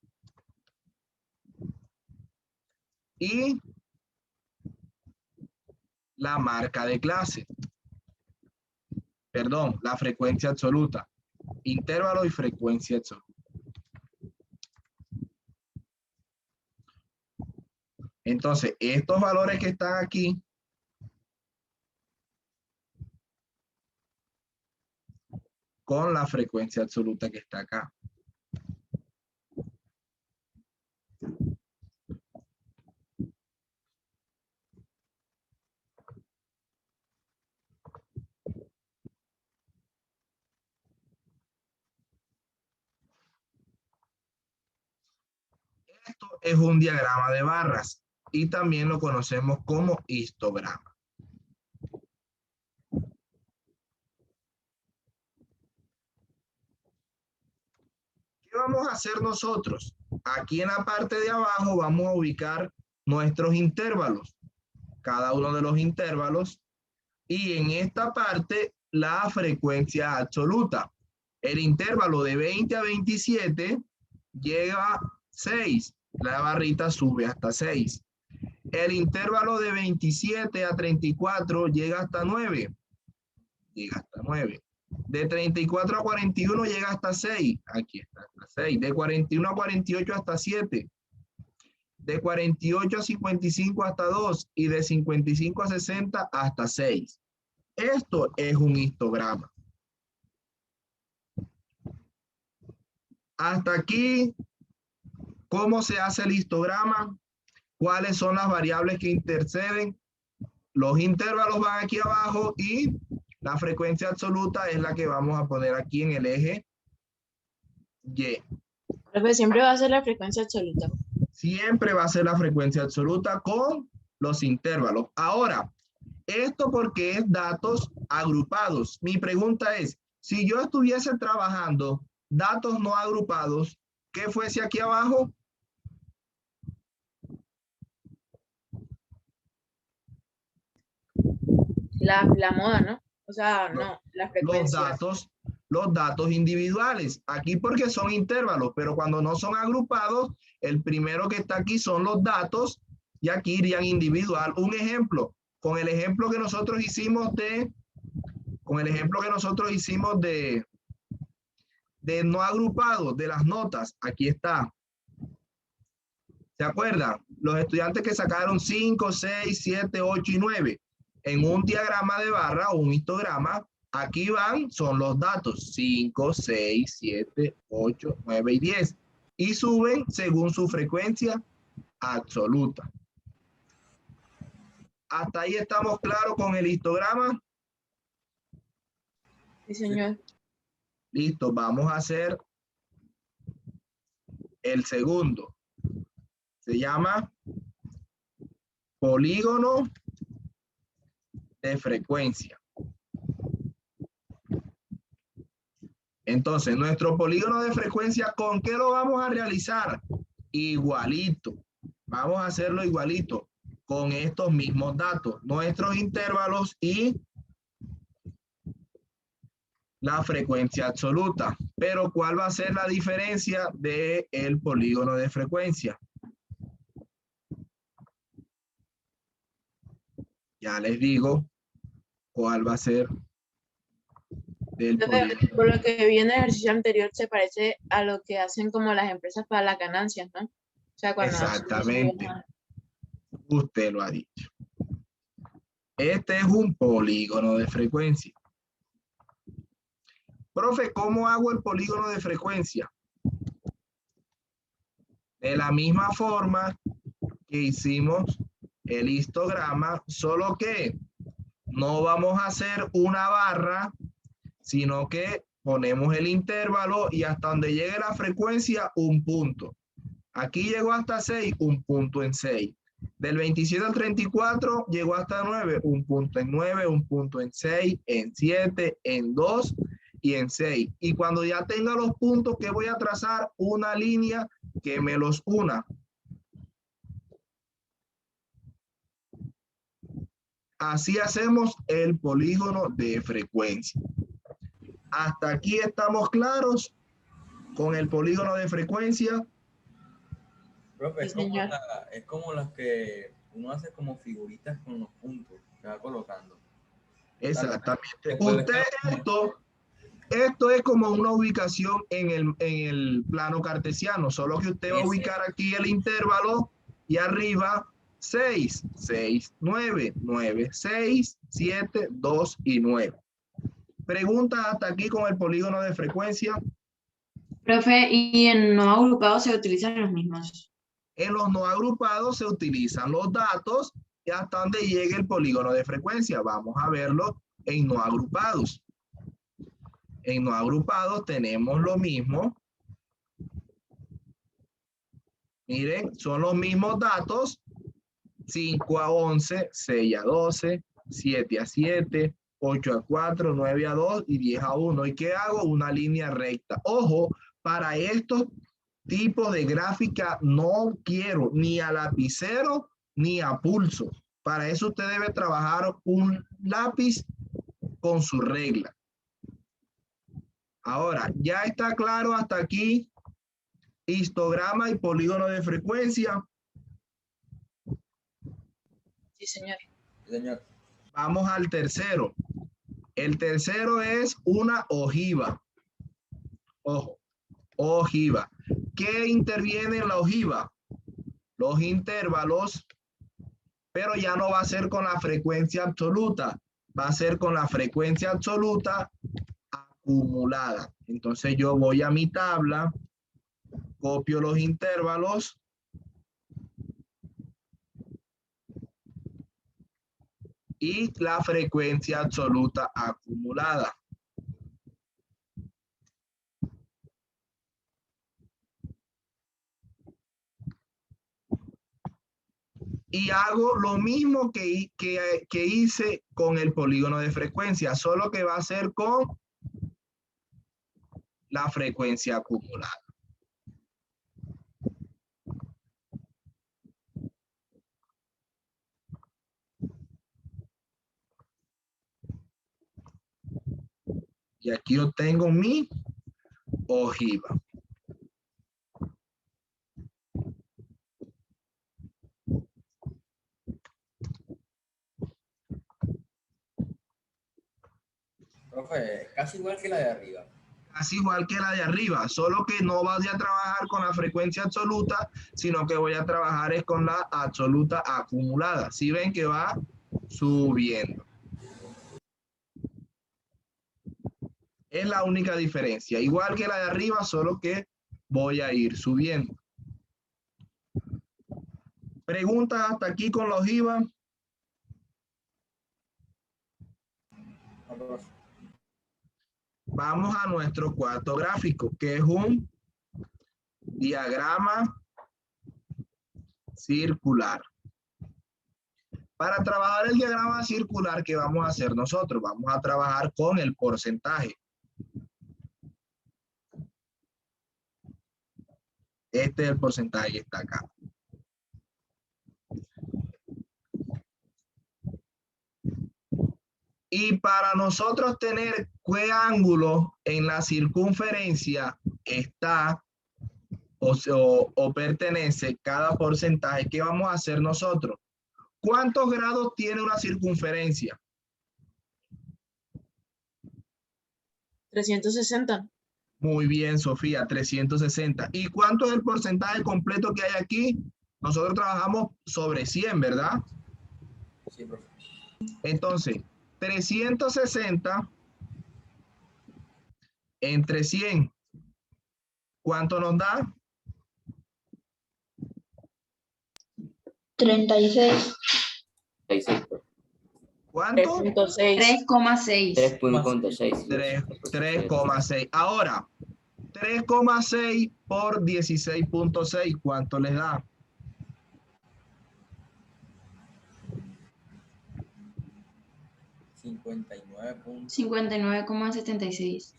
y la marca de clase. Perdón, la frecuencia absoluta. Intervalo y frecuencia absoluta. Entonces, estos valores que están aquí con la frecuencia absoluta que está acá. Esto es un diagrama de barras y también lo conocemos como histograma. ¿Qué vamos a hacer nosotros? Aquí en la parte de abajo vamos a ubicar nuestros intervalos, cada uno de los intervalos, y en esta parte la frecuencia absoluta. El intervalo de 20 a 27 llega a 6, la barrita sube hasta 6. El intervalo de 27 a 34 llega hasta 9, llega hasta 9. De 34 a 41 llega hasta 6, aquí está hasta 6. De 41 a 48 hasta 7. De 48 a 55 hasta 2 y de 55 a 60 hasta 6. Esto es un histograma. Hasta aquí, ¿cómo se hace el histograma? ¿Cuáles son las variables que interceden? Los intervalos van aquí abajo y la frecuencia absoluta es la que vamos a poner aquí en el eje Y. Profe, siempre va a ser la frecuencia absoluta. Siempre va a ser la frecuencia absoluta con los intervalos. Ahora, esto porque es datos agrupados. Mi pregunta es, si yo estuviese trabajando datos no agrupados, ¿qué fuese aquí abajo? La moda, ¿no? O sea, no, la frecuencia. Los datos individuales. Aquí porque son intervalos, pero cuando no son agrupados, el primero que está aquí son los datos y aquí irían individual. Un ejemplo, con el ejemplo que nosotros hicimos de no agrupados, de las notas, aquí está. ¿Se acuerdan? Los estudiantes que sacaron 5, 6, 7, 8 y 9. En un diagrama de barra o un histograma, aquí son los datos 5, 6, 7, 8, 9 y 10. Y suben según su frecuencia absoluta. ¿Hasta ahí estamos claros con el histograma? Sí, señor. Listo, vamos a hacer el segundo. Se llama polígono de frecuencia. Entonces, nuestro polígono de frecuencia, ¿con qué lo vamos a realizar? Igualito. Vamos a hacerlo igualito con estos mismos datos, nuestros intervalos y la frecuencia absoluta. Pero ¿cuál va a ser la diferencia del polígono de frecuencia? Ya les digo cuál va a ser del polígono. Por lo que vi en el ejercicio anterior, se parece a lo que hacen como las empresas para las ganancias, ¿no? O sea, cuando Exactamente. Usted lo ha dicho. Este es un polígono de frecuencia. Profe, ¿cómo hago el polígono de frecuencia? De la misma forma que hicimos el histograma, solo que no vamos a hacer una barra, sino que ponemos el intervalo y hasta donde llegue la frecuencia, un punto. Aquí llegó hasta 6, un punto en 6. Del 27 al 34 llegó hasta 9, un punto en 9, un punto en 6, en 7, en 2 y en 6. Y cuando ya tenga los puntos, ¿qué voy a trazar? Una línea que me los una. Así hacemos el polígono de frecuencia. Hasta aquí estamos claros con el polígono de frecuencia. Profe, Sí, señor. es como las que uno hace como figuritas con los puntos que va colocando. Exactamente. Después de Usted, esto es como una ubicación en el plano cartesiano, solo que usted va a ubicar aquí el intervalo y arriba 6, 6, 9, 9, 6, 7, 2 y 9. Pregunta hasta aquí con el polígono de frecuencia. Profe, y en no agrupados se utilizan los mismos. En los no agrupados se utilizan los datos y hasta donde llegue el polígono de frecuencia. Vamos a verlo en no agrupados. En no agrupados tenemos lo mismo. Miren, son los mismos datos. 5 a 11, 6 a 12, 7 a 7, 8 a 4, 9 a 2 y 10 a 1. ¿Y qué hago? Una línea recta. Ojo, para estos tipos de gráfica no quiero ni a lapicero ni a pulso. Para eso usted debe trabajar un lápiz con su regla. Ahora, ya está claro hasta aquí histograma y polígono de frecuencia. Sí, señor. Señor. Vamos al tercero. El tercero es una ojiva. Ojo, ojiva. ¿Qué interviene en la ojiva? Los intervalos, pero ya no va a ser con la frecuencia absoluta, va a ser con la frecuencia absoluta acumulada. Entonces yo voy a mi tabla, copio los intervalos y la frecuencia absoluta acumulada. Y hago lo mismo que hice con el polígono de frecuencia, solo que va a ser con la frecuencia acumulada. Y aquí obtengo mi ojiva. Profe, casi igual que la de arriba. Casi igual que la de arriba, solo que no voy a trabajar con la frecuencia absoluta, sino que voy a trabajar es con la absoluta acumulada. Si ven que va subiendo. Es la única diferencia. Igual que la de arriba, solo que voy a ir subiendo. Preguntas hasta aquí con la ojiva. Vamos a nuestro cuarto gráfico, que es un diagrama circular. Para trabajar el diagrama circular, ¿qué vamos a hacer nosotros? Vamos a trabajar con el porcentaje. Este es el porcentaje que está acá. Y para nosotros tener qué ángulo en la circunferencia está o pertenece cada porcentaje, ¿qué vamos a hacer nosotros? ¿Cuántos grados tiene una circunferencia? 360. Muy bien, Sofía, 360. ¿Y cuánto es el porcentaje completo que hay aquí? Nosotros trabajamos sobre 100, ¿verdad? Sí, profe. Entonces, 360 entre 100, ¿cuánto nos da? 36. ¿Cuánto? 3.6. 3,6. 3.6. 3,6. Ahora, 3,6 por 16.6, ¿cuánto les da? 59,76.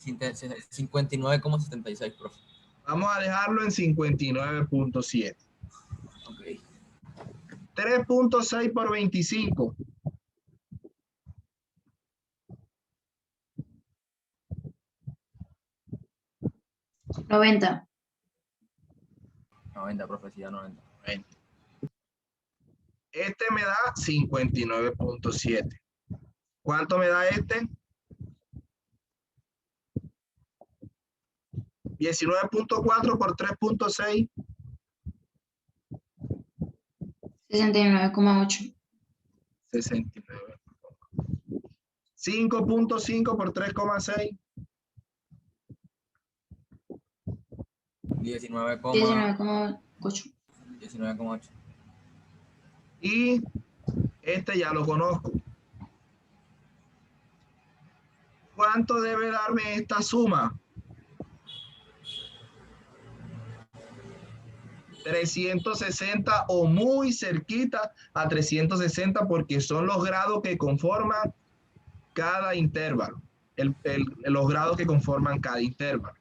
59,76, profe. Vamos a dejarlo en 59.7. Ok. 3.6 por 25. 90. 90, profe, sí, 90. 20. Este me da 59.7. ¿Cuánto me da este? 19.4 por 3.6. 69,8. 69. 5.5 por 3,6. 19,8. 19,8. Y este ya lo conozco. ¿Cuánto debe darme esta suma? 360 o muy cerquita a 360 porque son los grados que conforman cada intervalo. Los grados que conforman cada intervalo.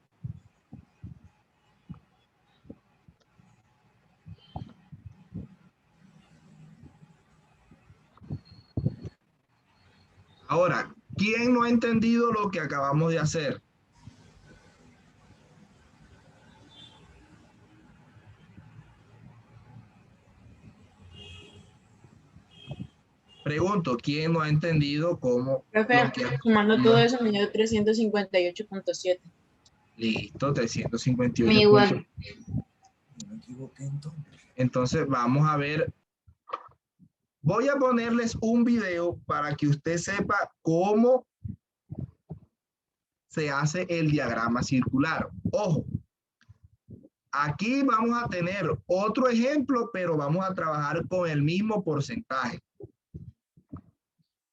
Ahora, ¿quién no ha entendido lo que acabamos de hacer? Pregunto, ¿quién no ha entendido cómo? Profe, sumando todo eso me dio 358.7. Listo, 358. Me igual. No me equivoqué entonces. Entonces, vamos a ver. Voy a ponerles un video para que usted sepa cómo se hace el diagrama circular. Ojo, aquí vamos a tener otro ejemplo, pero vamos a trabajar con el mismo porcentaje.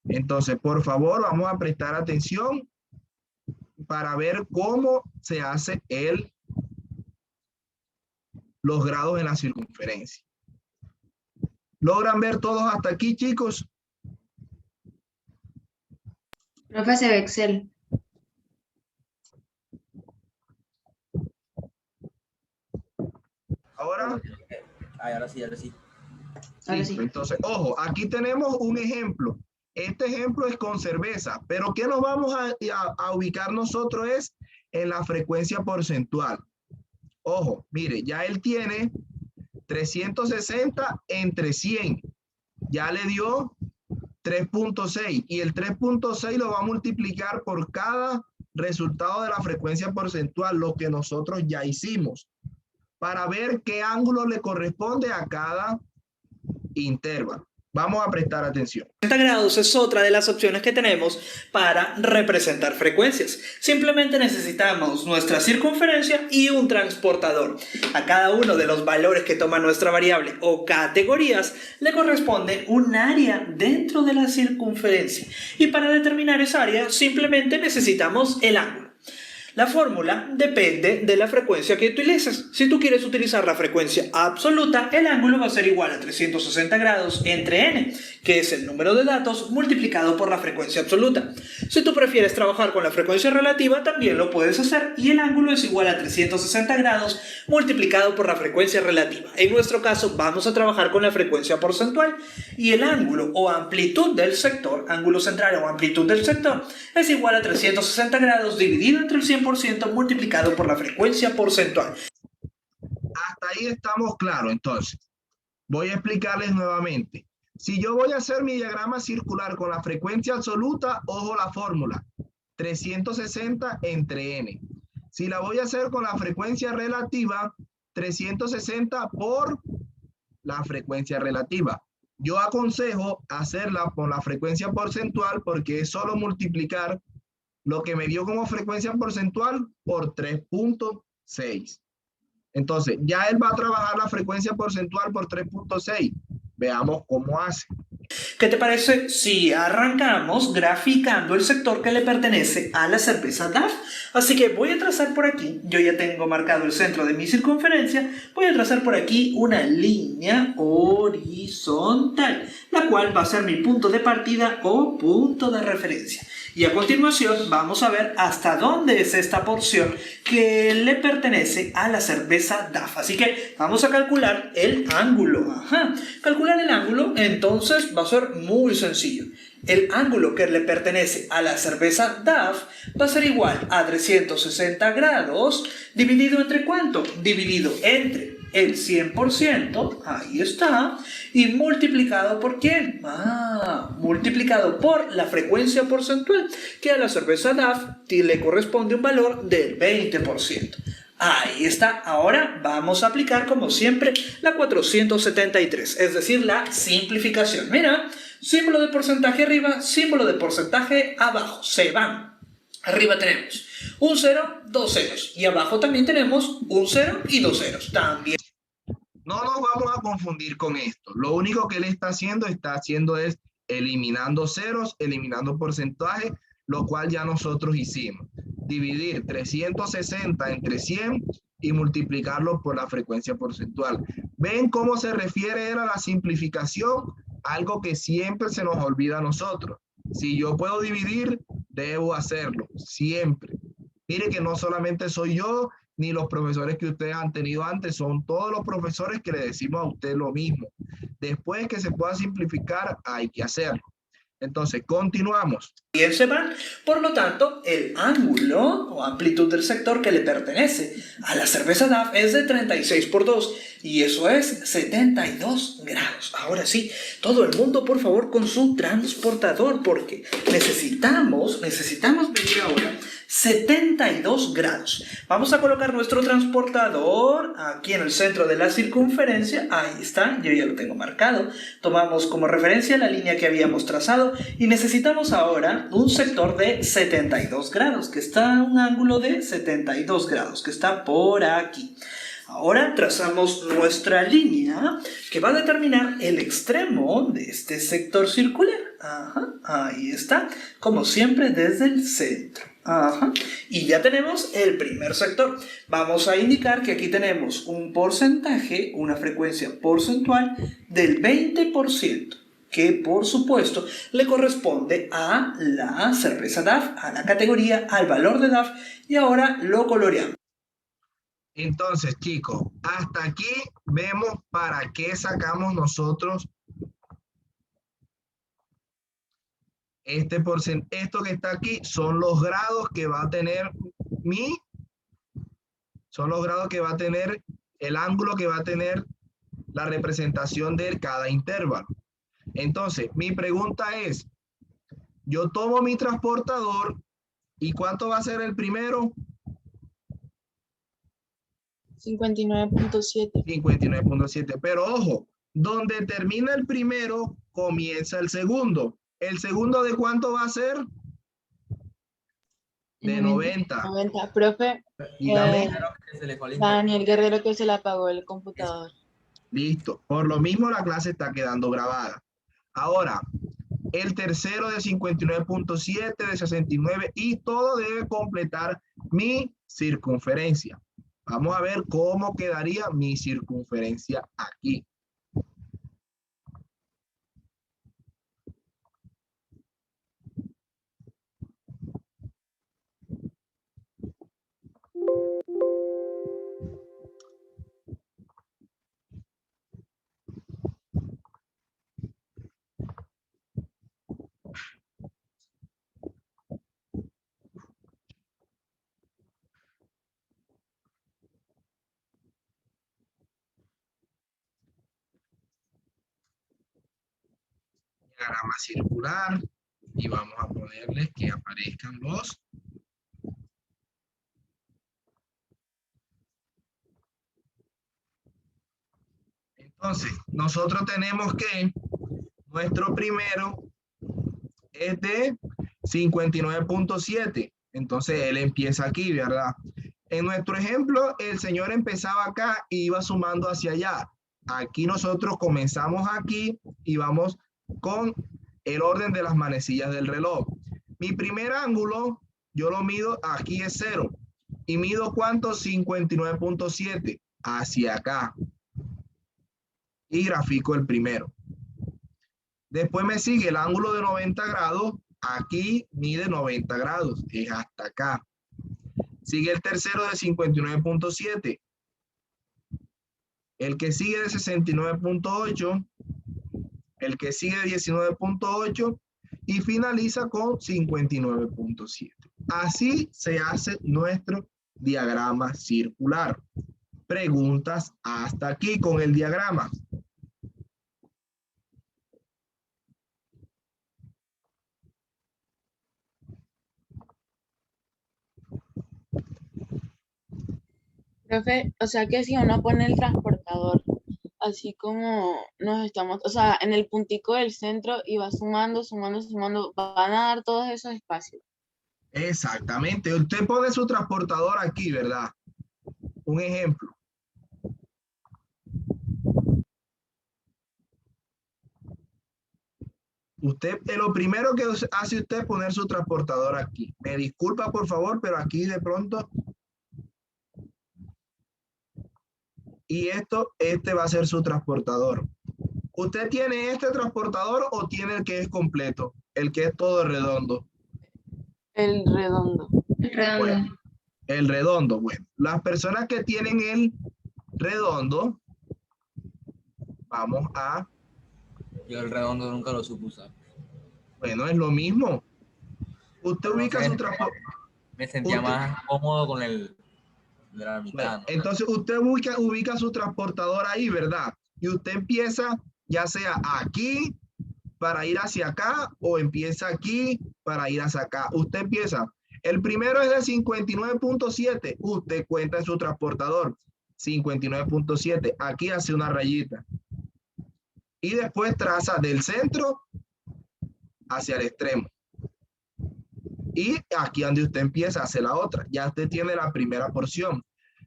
Entonces, por favor, vamos a prestar atención para ver cómo se hace los grados en la circunferencia. ¿Logran ver todos hasta aquí, chicos? Profe, se ve Excel. Ahora, Ahora sí, ahora sí. Ahora listo. sí. Entonces, ojo, aquí tenemos un ejemplo. Este ejemplo es con cerveza, pero ¿qué nos vamos a ubicar nosotros es en la frecuencia porcentual? Ojo, mire, ya él tiene 360 entre 100. Ya le dio 3.6 y el 3.6 lo va a multiplicar por cada resultado de la frecuencia porcentual, lo que nosotros ya hicimos, para ver qué ángulo le corresponde a cada intervalo. Vamos a prestar atención. 60 grados es otra de las opciones que tenemos para representar frecuencias. Simplemente necesitamos nuestra circunferencia y un transportador. A cada uno de los valores que toma nuestra variable o categorías le corresponde un área dentro de la circunferencia. Y para determinar esa área simplemente necesitamos el ángulo. La fórmula depende de la frecuencia que utilices. Si tú quieres utilizar la frecuencia absoluta, el ángulo va a ser igual a 360 grados entre n, que es el número de datos multiplicado por la frecuencia absoluta. Si tú prefieres trabajar con la frecuencia relativa, también lo puedes hacer y el ángulo es igual a 360 grados multiplicado por la frecuencia relativa. En nuestro caso vamos a trabajar con la frecuencia porcentual y el ángulo o amplitud del sector, ángulo central o amplitud del sector, es igual a 360 grados dividido entre el 100% multiplicado por la frecuencia porcentual. Hasta ahí estamos claros. Entonces, voy a explicarles nuevamente. Si yo voy a hacer mi diagrama circular con la frecuencia absoluta, ojo la fórmula, 360 entre n. Si la voy a hacer con la frecuencia relativa, 360 por la frecuencia relativa. Yo aconsejo hacerla con la frecuencia porcentual porque es solo multiplicar lo que me dio como frecuencia porcentual por 3.6. Entonces, ya él va a trabajar la frecuencia porcentual por 3.6. Veamos cómo hace. ¿Qué te parece si arrancamos graficando el sector que le pertenece a la cerveza DAF? Así que voy a trazar por aquí, yo ya tengo marcado el centro de mi circunferencia, voy a trazar por aquí una línea horizontal, la cual va a ser mi punto de partida o punto de referencia. Y a continuación vamos a ver hasta dónde es esta porción que le pertenece a la cerveza DAF. Así que vamos a calcular el ángulo. Calcular el ángulo entonces va a ser muy sencillo. El ángulo que le pertenece a la cerveza DAF va a ser igual a 360 grados dividido entre ¿cuánto? Dividido entre el 100%, ahí está, y multiplicado ¿por quién? Multiplicado por la frecuencia porcentual, que a la cerveza DAF le corresponde un valor del 20%. Ahí está. Ahora vamos a aplicar, como siempre, la 473, es decir, la simplificación. Mira, símbolo de porcentaje arriba, símbolo de porcentaje abajo. Se van. Arriba tenemos un 0, 2 ceros. Y abajo también tenemos un 0 y 2 ceros. También. No nos vamos a confundir con esto. Lo único que él está haciendo es eliminando ceros, eliminando porcentaje, lo cual ya nosotros hicimos. Dividir 360 entre 100 y multiplicarlo por la frecuencia porcentual. ¿Ven cómo se refiere él a la simplificación? Algo que siempre se nos olvida a nosotros. Si yo puedo dividir, debo hacerlo, siempre. Mire que no solamente soy yo, ni los profesores que ustedes han tenido antes, son todos los profesores que le decimos a usted lo mismo. Después que se pueda simplificar, hay que hacerlo. Entonces, continuamos. Bien se van. Por lo tanto, el ángulo o amplitud del sector que le pertenece a la cerveza DAF es de 36 por 2 y eso es 72 grados. Ahora sí, todo el mundo, por favor, con su transportador, porque necesitamos medir ahora 72 grados. Vamos a colocar nuestro transportador aquí en el centro de la circunferencia. Ahí está, yo ya lo tengo marcado. Tomamos como referencia la línea que habíamos trazado y necesitamos ahora un sector de 72 grados, que está a un ángulo de 72 grados, que está por aquí. Ahora trazamos nuestra línea que va a determinar el extremo de este sector circular. Ajá, ahí está, como siempre desde el centro. Ajá. Y ya tenemos el primer sector. Vamos a indicar que aquí tenemos un porcentaje, una frecuencia porcentual del 20%, que por supuesto le corresponde a la cerveza DAF, a la categoría, al valor de DAF, y ahora lo coloreamos. Entonces, chicos, hasta aquí vemos para qué sacamos nosotros esto que está aquí. Son los grados que va a tener el ángulo que va a tener la representación de cada intervalo. Entonces, mi pregunta es, yo tomo mi transportador y ¿cuánto va a ser el primero? 59.7. 59.7. Pero ojo, donde termina el primero, comienza el segundo. ¿El segundo de cuánto va a ser? De 90. 90. Profe, Dígame. Daniel Guerrero que se le apagó el computador. Listo. Por lo mismo la clase está quedando grabada. Ahora, el tercero de 59.7, de 69 y todo debe completar mi circunferencia. Vamos a ver cómo quedaría mi circunferencia aquí. Diagrama circular y vamos a ponerles que aparezcan los entonces nosotros tenemos que nuestro primero es de 59.7, entonces él empieza aquí, ¿verdad? En nuestro ejemplo el señor empezaba acá y iba sumando hacia allá. Aquí nosotros comenzamos aquí y vamos con el orden de las manecillas del reloj. Mi primer ángulo, yo lo mido, aquí es 0. ¿Y mido cuánto? 59.7 hacia acá. Y grafico el primero. Después me sigue el ángulo de 90 grados. Aquí mide 90 grados, es hasta acá. Sigue el tercero de 59.7. El que sigue de 69.8. El que sigue de 19.8 y finaliza con 59.7. Así se hace nuestro diagrama circular. preguntas hasta aquí con el diagrama. Profe, o sea que si uno pone el transportador, así como nos estamos, o sea, en el puntico del centro y va sumando, sumando, sumando, van a dar todos esos espacios. Exactamente. Usted pone su transportador aquí, ¿verdad? Un ejemplo. Usted, lo primero que hace usted es poner su transportador aquí. Me disculpa, por favor, pero aquí de pronto. Y este va a ser su transportador. ¿Usted tiene este transportador o tiene el que es completo? El que es todo redondo. El redondo. El redondo. Bueno, el redondo. Bueno, las personas que tienen el redondo, vamos a... Yo el redondo nunca lo supe usar. Bueno, es lo mismo. Usted ubica su transportador. Me sentía más cómodo con el de la mitad. Bueno, ¿no? entonces usted ubica su transportador ahí, ¿verdad? Y usted empieza ya sea aquí para ir hacia acá o empieza aquí para ir hacia acá. Usted empieza. El primero es de 59.7. Usted cuenta en su transportador. 59.7. Aquí hace una rayita. Y después traza del centro hacia el extremo. Y aquí donde usted empieza hace la otra. Ya usted tiene la primera porción.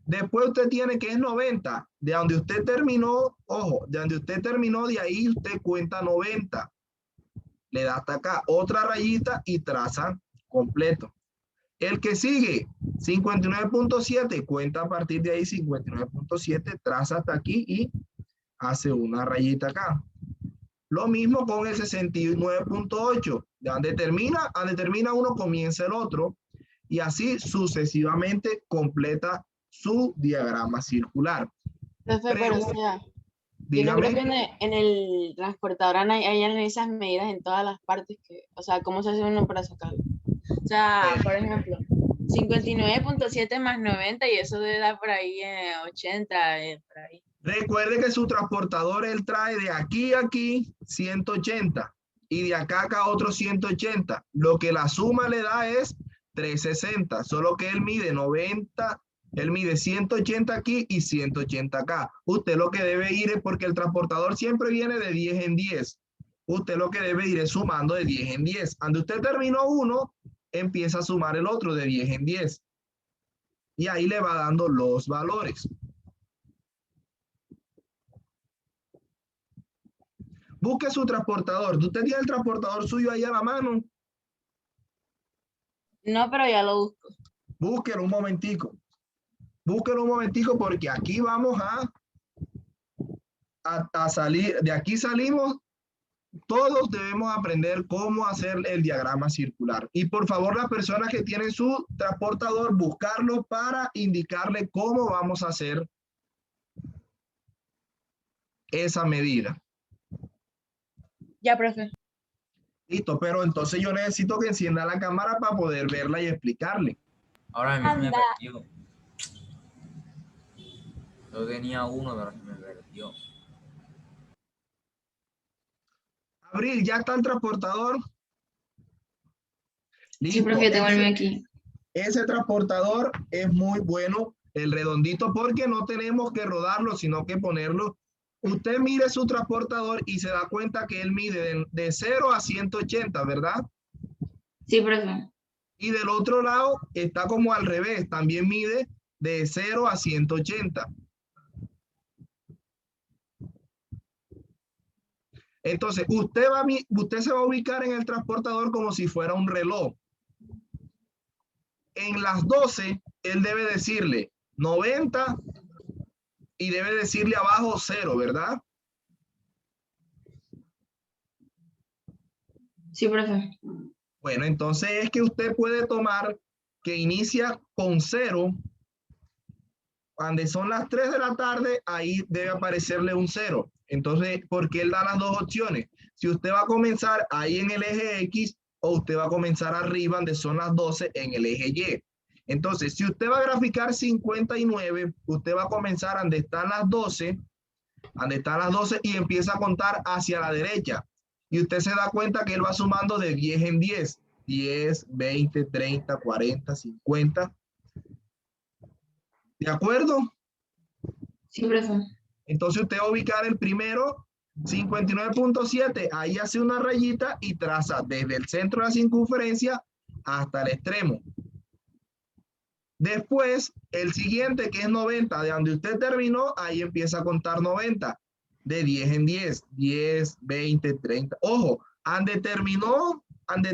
Después usted tiene que es 90. De donde usted terminó, ojo, de donde usted terminó, de ahí usted cuenta 90. Le da hasta acá otra rayita y traza completo. El que sigue, 59.7, cuenta a partir de ahí 59.7, traza hasta aquí y hace una rayita acá. Lo mismo con el 69.8. De donde termina uno, comienza el otro. Y así sucesivamente completa su diagrama circular. Profe, pero o sea, yo no creo que en el transportador hayan esas medidas en todas las partes que, o sea, ¿cómo se hace uno para sacarlo? O sea, por ejemplo, 59.7 más 90 y eso debe dar por ahí 80, por ahí. Recuerde que su transportador, él trae de aquí a aquí 180 y de acá a acá otro 180. Lo que la suma le da es 360, solo que él mide 90, él mide 180 aquí y 180 acá. Usted lo que debe ir es, porque el transportador siempre viene de 10 en 10. Usted lo que debe ir es sumando de 10 en 10. Cuando usted terminó uno, empieza a sumar el otro de 10 en 10. Y ahí le va dando los valores. Busque su transportador. ¿Usted tiene el transportador suyo ahí a la mano? No, pero ya lo busco. Búsquelo un momentico. Búsquelo un momentico porque aquí vamos a salir. De aquí salimos. Todos debemos aprender cómo hacer el diagrama circular. Y por favor, las personas que tienen su transportador, buscarlo para indicarle cómo vamos a hacer esa medida. Ya, profe. Listo, pero entonces yo necesito que encienda la cámara para poder verla y explicarle. Ahora me perdió. Yo tenía uno, pero me perdió. Abril, ¿ya está el transportador? Listo. Sí, profe, tengo el mío aquí. Ese transportador es muy bueno, el redondito, porque no tenemos que rodarlo, sino que ponerlo. Usted mire su transportador y se da cuenta que él mide de 0 a 180, ¿verdad? Sí, profe. Y del otro lado está como al revés, también mide de 0 a 180. Entonces, usted se va a ubicar en el transportador como si fuera un reloj. En las 12, él debe decirle 90 y debe decirle abajo 0, ¿verdad? Sí, profe. Bueno, entonces es que usted puede tomar que inicia con 0. Cuando son las 3 de la tarde, ahí debe aparecerle un 0. Entonces, porque él da las dos opciones. Si usted va a comenzar ahí en el eje X o usted va a comenzar arriba donde son las 12 en el eje Y. Entonces, si usted va a graficar 59, usted va a comenzar donde están las 12, y empieza a contar hacia la derecha. Y usted se da cuenta que él va sumando de 10 en 10. 10, 20, 30, 40, 50. ¿De acuerdo? Sí, profe. Entonces usted va a ubicar el primero, 59.7. Ahí hace una rayita y traza desde el centro de la circunferencia hasta el extremo. Después, el siguiente, que es 90, de donde usted terminó, ahí empieza a contar 90. De 10 en 10, 10, 20, 30. Ojo, donde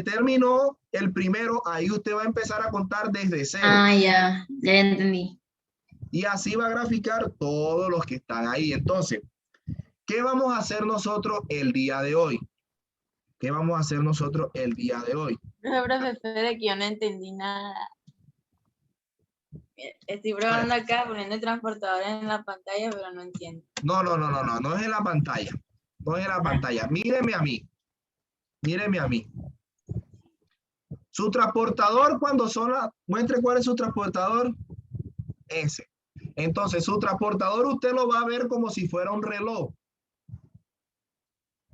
terminó el primero, ahí usted va a empezar a contar desde cero. Ah, ya entendí. Y así va a graficar todos los que están ahí. Entonces, ¿qué vamos a hacer nosotros el día de hoy? ¿Qué vamos a hacer nosotros el día de hoy? Profe, Fede, que yo no entendí nada. Estoy probando acá, poniendo el transportador en la pantalla, pero no entiendo. No es en la pantalla. No es en la pantalla. Míreme a mí. Míreme a mí. Su transportador, cuando son las... Muestre cuál es su transportador. Ese. Entonces, su transportador usted lo va a ver como si fuera un reloj.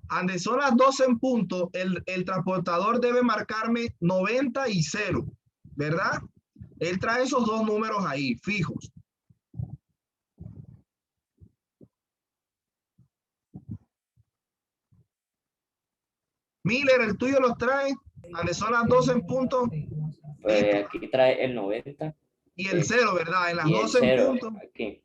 Donde son las 12 en punto, el transportador debe marcarme 90 y 0, ¿verdad? Él trae esos dos números ahí, fijos. Miller, ¿el tuyo los trae? ¿Donde son las 12 en punto? Pues aquí trae el 90. Y el 0, ¿verdad? En las y 12 el 0, en punto. aquí.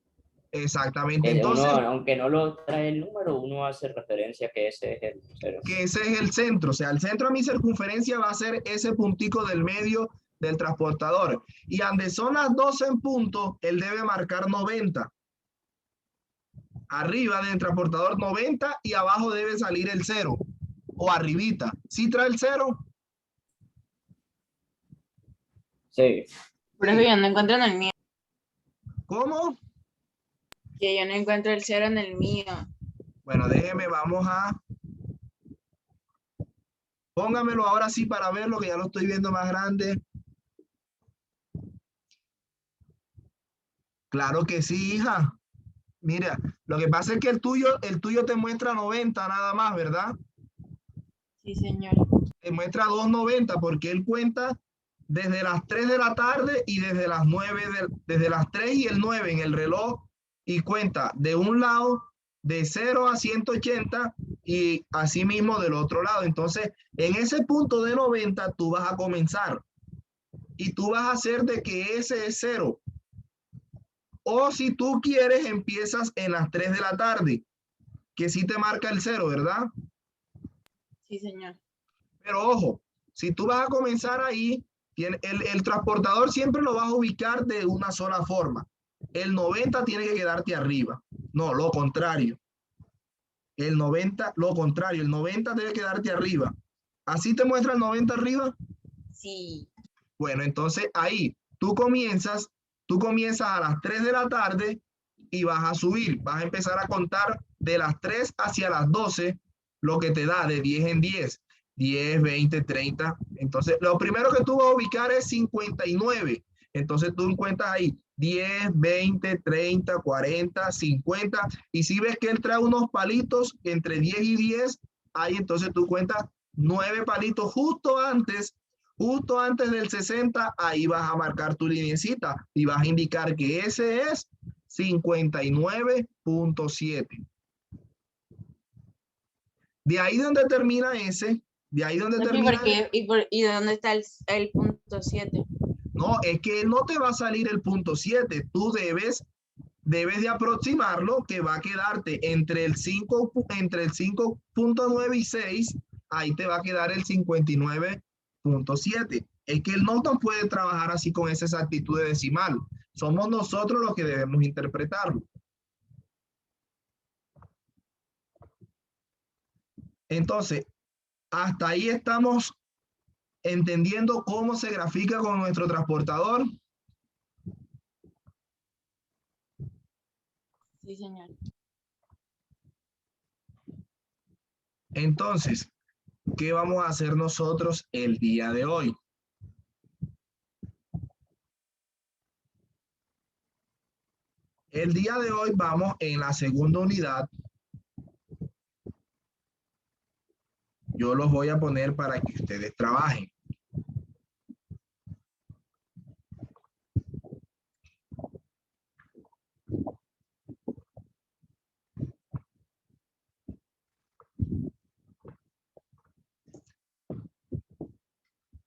Exactamente. Entonces, aunque no lo trae el número, uno hace referencia que ese es el 0. Que ese es el centro. O sea, el centro de mi circunferencia va a ser ese puntico del medio del transportador. Y donde son las 12 en punto, él debe marcar 90. Arriba del transportador 90 y abajo debe salir el 0. O arribita. ¿Sí trae el 0? Sí. Pero es que yo no encuentro en el mío. ¿Cómo? Que yo no encuentro el 0 en el mío. Bueno, déjeme, vamos a... Póngamelo ahora sí para verlo, que ya lo estoy viendo más grande. Claro que sí, hija. Mira, lo que pasa es que el tuyo te muestra 90 nada más, ¿verdad? Sí, señor. Te muestra 290 porque él cuenta desde las 3 de la tarde y desde las 9, desde las 3 y el 9 en el reloj, y cuenta de un lado de 0 a 180 y así mismo del otro lado. Entonces, en ese punto de 90 tú vas a comenzar y tú vas a hacer de que ese es 0. O si tú quieres, empiezas en las 3 de la tarde, que sí te marca el 0, ¿verdad? Sí, señor. Pero ojo, si tú vas a comenzar ahí, el transportador siempre lo vas a ubicar de una sola forma. El 90 tiene que quedarte arriba. No, lo contrario. El 90 debe quedarte arriba. ¿Así te muestra el 90 arriba? Sí. Bueno, entonces ahí tú comienzas a las 3 de la tarde y vas a subir. Vas a empezar a contar de las 3 hacia las 12, lo que te da de 10 en 10. 10, 20, 30. Entonces, lo primero que tú vas a ubicar es 59. Entonces, tú encuentras ahí 10, 20, 30, 40, 50. Y si ves que él trae unos palitos entre 10 y 10, ahí entonces tú cuentas 9 palitos justo antes del 60. Ahí vas a marcar tu linecita y vas a indicar que ese es 59.7. De ahí donde termina ese. De ahí donde termina. ¿Y de dónde está el punto 7? No, es que no te va a salir el punto 7. Tú debes de aproximarlo, que va a quedarte entre el 5.9 y 6. Ahí te va a quedar el 59.7. Es que él no puede trabajar así con esa exactitud de decimal. Somos nosotros los que debemos interpretarlo. Entonces, hasta ahí estamos entendiendo cómo se grafica con nuestro transportador. Sí, señor. Entonces, ¿qué vamos a hacer nosotros el día de hoy? El día de hoy vamos en la segunda unidad. Yo los voy a poner para que ustedes trabajen.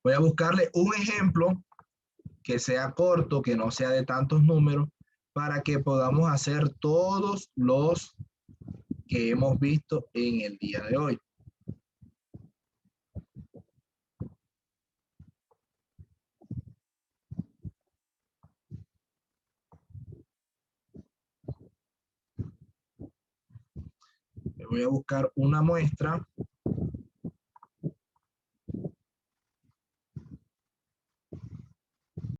Voy a buscarle un ejemplo que sea corto, que no sea de tantos números, para que podamos hacer todos los que hemos visto en el día de hoy. Voy a buscar una muestra.